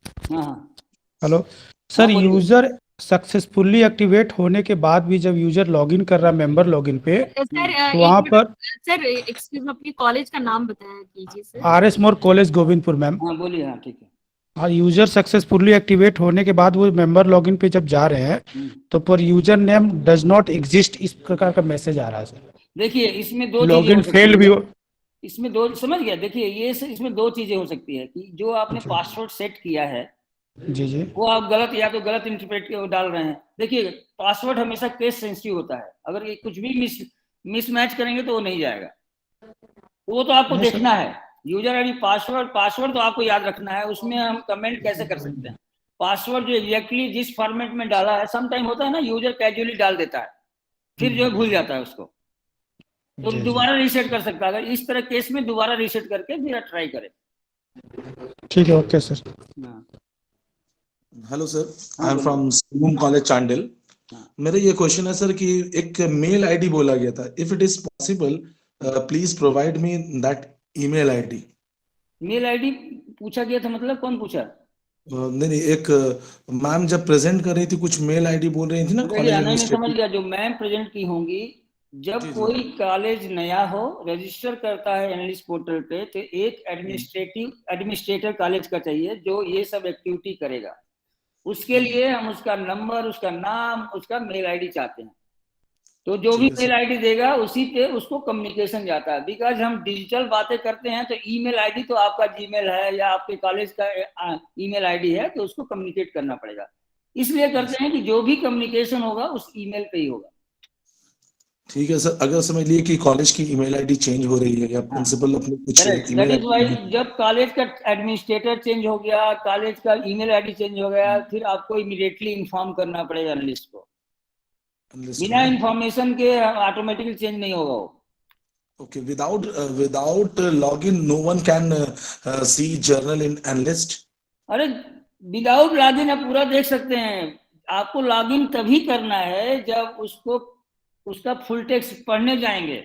Hello sir, user successfully activate होने के बाद भी जब यूजर लॉगिन कर रहा है मेंबर लॉगिन पे, तो वहाँ पर सर एक्सक्यूज मी, अपने कॉलेज का नाम बताया कीजिए सर। RS मोर कॉलेज गोविंदपुर मैम। हाँ बोलिए। हाँ ठीक है। हाँ, यूजर सक्सेसफुली एक्टिवेट होने के बाद वो मेंबर लॉगिन पे जब जा रहे हैं तो पर user name does not exist, इस प्रकार का मैसेज आ रहा है सर। देखिए, इसमें 2 लॉगिन फेल भी हो, इसमें 2 समझ गया। देखिए, ये इसमें 2 चीजें हो सकती है कि जो आपने पासवर्ड सेट किया है जी वो आप गलत, या तो गलत इंटरप्रेट डाल रहे हैं। देखिए, पासवर्ड हमेशा केस सेंसिटिव होता है, अगर ये कुछ भी मिसमैच करेंगे तो वो नहीं जाएगा। वो तो आपको देखना है, यूजर आईडी पासवर्ड तो आपको याद रखना है। उसमें हम कमेंट कैसे कर सकते हैं? पासवर्ड जो एग्जैक्टली जिस फॉर्मेट में डाला है, सम टाइम होता है ना, यूजर कैजुअली डाल देता है, फिर जो भूल जाता है उसको, तो दोबारा रीसेट कर सकता है। अगर इस तरह केस में दोबारा रीसेट करके फिर ट्राई करें। ठीक है, okay sir. Hello sir, I am from Singham college Chandil. मेरा ये क्वेश्चन है सर कि एक मेल आईडी बोला गया था, if it is possible please provide me that email ID. Mail ID पूछा गया था, मतलब कौन पूछा? नहीं, एक मैम जब प्रेजेंट कर रही थी कुछ मेल आईडी बोल रही थी ना कॉलेज में। समझ गया, जो मैम प्रेजेंट की होंगी, जब कोई कॉलेज नया हो रजिस्टर करता है एनालिस्ट पोर्टल पे, तो एक एडमिनिस्ट्रेटर कॉलेज का चाहिए जो ये सब एक्टिविटी करेगा। उसके लिए हम उसका नंबर, उसका नाम, उसका मेल आईडी चाहते हैं। तो जो भी मेल आईडी देगा उसी पे उसको कम्युनिकेशन जाता है। बिकॉज हम डिजिटल बातें करते हैं तो ईमेल आईडी तो आपका जीमेल है या आपके कॉलेज का ईमेल आईडी है, तो उसको कम्युनिकेट करना पड़ेगा। इसलिए करते हैं कि जो भी कम्युनिकेशन होगा उस ईमेल पे ही होगा। ठीक है सर। अगर समझ लिए कि कॉलेज की ईमेल आईडी चेंज हो रही है या प्रिंसिपल अपने कुछ जब कॉलेज का एडमिनिस्ट्रेटर चेंज हो गया, कॉलेज का ईमेल आईडी चेंज हो गया, फिर आपको इमीडिएटली इन्फॉर्म करना पड़ेगा एनालिस्ट को। बिना इंफॉर्मेशन के ऑटोमेटिकली चेंज नहीं होगा वो। Okay, without login no one can see journal in analyst? अरे विदाउट लॉगिन आप पूरा देख सकते हैं। आपको लॉगिन तभी करना है जब उसका फुल टेक्स्ट पढ़ने जाएंगे।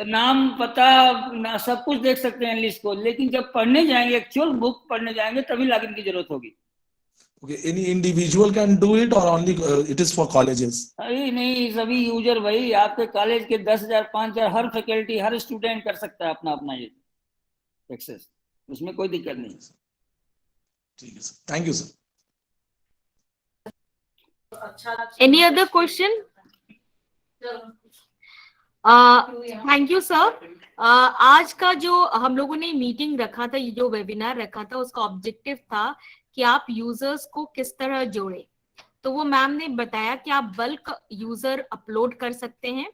नाम, पता, सब कुछ देख सकते हैं लिस्ट को, लेकिन जब पढ़ने जाएंगे, एक्चुअल बुक पढ़ने जाएंगे, तभी लॉगिन की जरूरत होगी। Okay, any individual can do it or only it is for colleges? नहीं, सभी यूजर भाई, आपके कॉलेज के 10,000 5,000 हर फैकल्टी, हर स्टूडेंट कर सकता है अपना ये एक्सेस, उसमें कोई दिक्कत नहीं। ठीक है sir, thank you sir. Any other question? Thank you sir. आज का जो हम लोगों ने मीटिंग रखा था, ये जो वेबिनार रखा था, उसका ऑब्जेक्टिव था कि आप यूजर्स को किस तरह जोड़े। तो वो मैम ने बताया कि आप बल्क यूजर अपलोड कर सकते हैं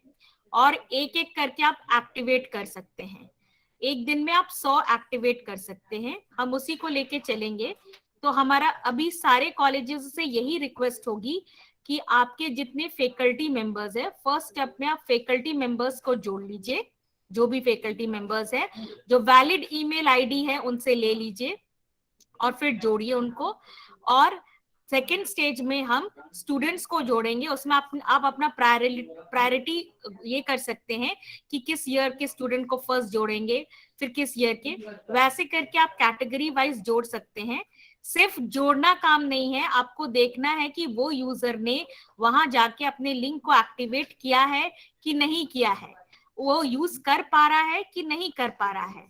और एक एक करके आप एक्टिवेट कर सकते हैं। एक दिन में आप 100 एक्टिवेट कर सकते हैं। हम उसी को लेके चलेंगे। तो हमारा अभी सारे कॉलेजेस से यही रिक्वेस्ट होगी कि आपके जितने फैकल्टी मेंबर्स है, फर्स्ट स्टेप में आप फैकल्टी मेंबर्स को जोड़ लीजिए। जो भी फैकल्टी मेंबर्स है, जो वैलिड ईमेल आईडी है उनसे ले लीजिए और फिर जोड़िए उनको। और सेकेंड स्टेज में हम स्टूडेंट्स को जोड़ेंगे। उसमें आप अपना प्रायोरिटी ये कर सकते हैं कि किस ईयर के स्टूडेंट को फर्स्ट जोड़ेंगे, फिर किस ईयर के, वैसे करके आप कैटेगरी वाइज जोड़ सकते हैं। सिर्फ जोड़ना काम नहीं है, आपको देखना है कि वो यूजर ने वहां जाके अपने लिंक को एक्टिवेट किया है कि नहीं किया है, वो यूज कर पा रहा है कि नहीं कर पा रहा है।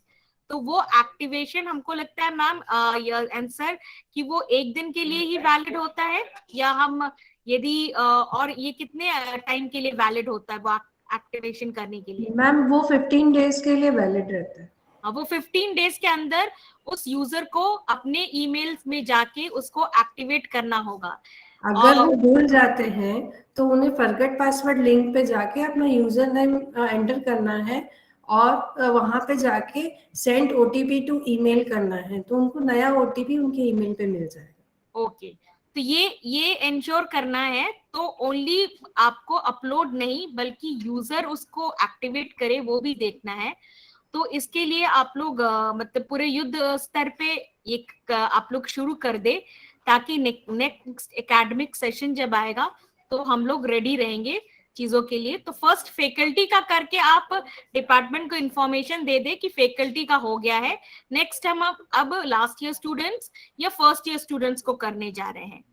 तो वो एक्टिवेशन हमको लगता है मैम आंसर कि वो एक दिन के लिए ही वैलिड होता है, या हम यदि और ये कितने टाइम के लिए वैलिड होता है वो एक्टिवेशन करने के लिए? मैम वो 15 डेज के लिए वैलिड रहता है। वो 15 डेज के अंदर उस यूजर को अपने ईमेल्स में जाके उसको एक्टिवेट करना होगा। अगर वो भूल जाते हैं तो उन्हें फॉरगेट पासवर्ड लिंक पे जाके अपना यूजर नेम एंटर करना है और वहां पे जाके सेंड ओटीपी टू ईमेल करना है, तो उनको नया ओटीपी उनके ईमेल पे मिल जाएगा। ओके, तो ये इंश्योर करना है, तो ओनली आपको अपलोड नहीं बल्कि यूजर उसको एक्टिवेट करे वो भी देखना है। तो इसके लिए आप लोग मतलब पूरे युद्ध स्तर पे एक आप लोग शुरू कर दे, ताकि नेक्स्ट एकेडमिक सेशन जब आएगा तो हम लोग रेडी रहेंगे चीजों के लिए। तो फर्स्ट फैकल्टी का करके आप डिपार्टमेंट को इंफॉर्मेशन दे दे कि फैकल्टी का हो गया है। नेक्स्ट हम अब लास्ट ईयर स्टूडेंट्स या फर्स्ट ईयर स्टूडेंट्स को करने जा रहे हैं,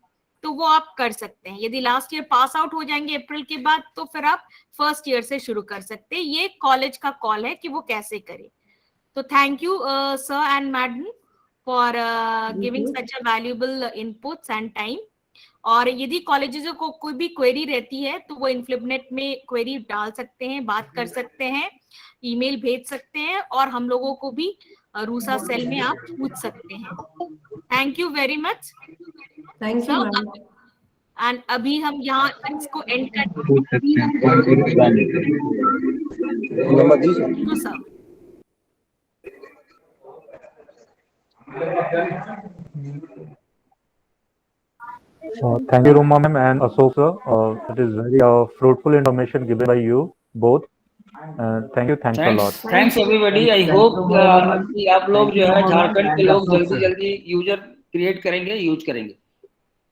तो वो आप कर सकते हैं। यदि लास्ट ईयर पास आउट हो जाएंगे अप्रैल के बाद तो फिर आप फर्स्ट ईयर से शुरू कर सकते हैं। ये कॉलेज का कॉल है कि वो कैसे करे। तो thank you sir and madam for giving such a valuable inputs and time. और यदि कॉलेजेस को कोई भी क्वेरी रहती है तो वो इन्फ्लिपनेट में क्वेरी डाल सकते हैं, बात कर सकते हैं, ईमेल भेज सकते हैं, और हम लोगों को भी रूसा सेल में आप पूछ सकते हैं। Thank you very much. Thank you ma'am. And अभी हम यहाँ इसको एंड कर sir. Thank you, Roma ma'am and Ashok sir. It is very fruitful information given by you both. Thank you, thanks a lot. Thanks everybody. I hope कि आप लोग जो है झारखंड के लोग जल्दी यूजर क्रिएट करेंगे, यूज करेंगे।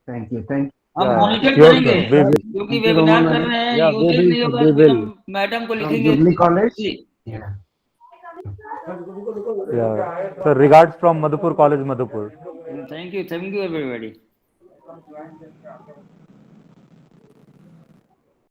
थैंक यू, थैंक हम मॉनिटर करेंगे क्योंकि वेबिनार कर रहे हैं, यूजर नहीं होगा तो मैडम को लिखेंगे college. Sir, regards from Madhupur College, Madhupur. Thank you everybody.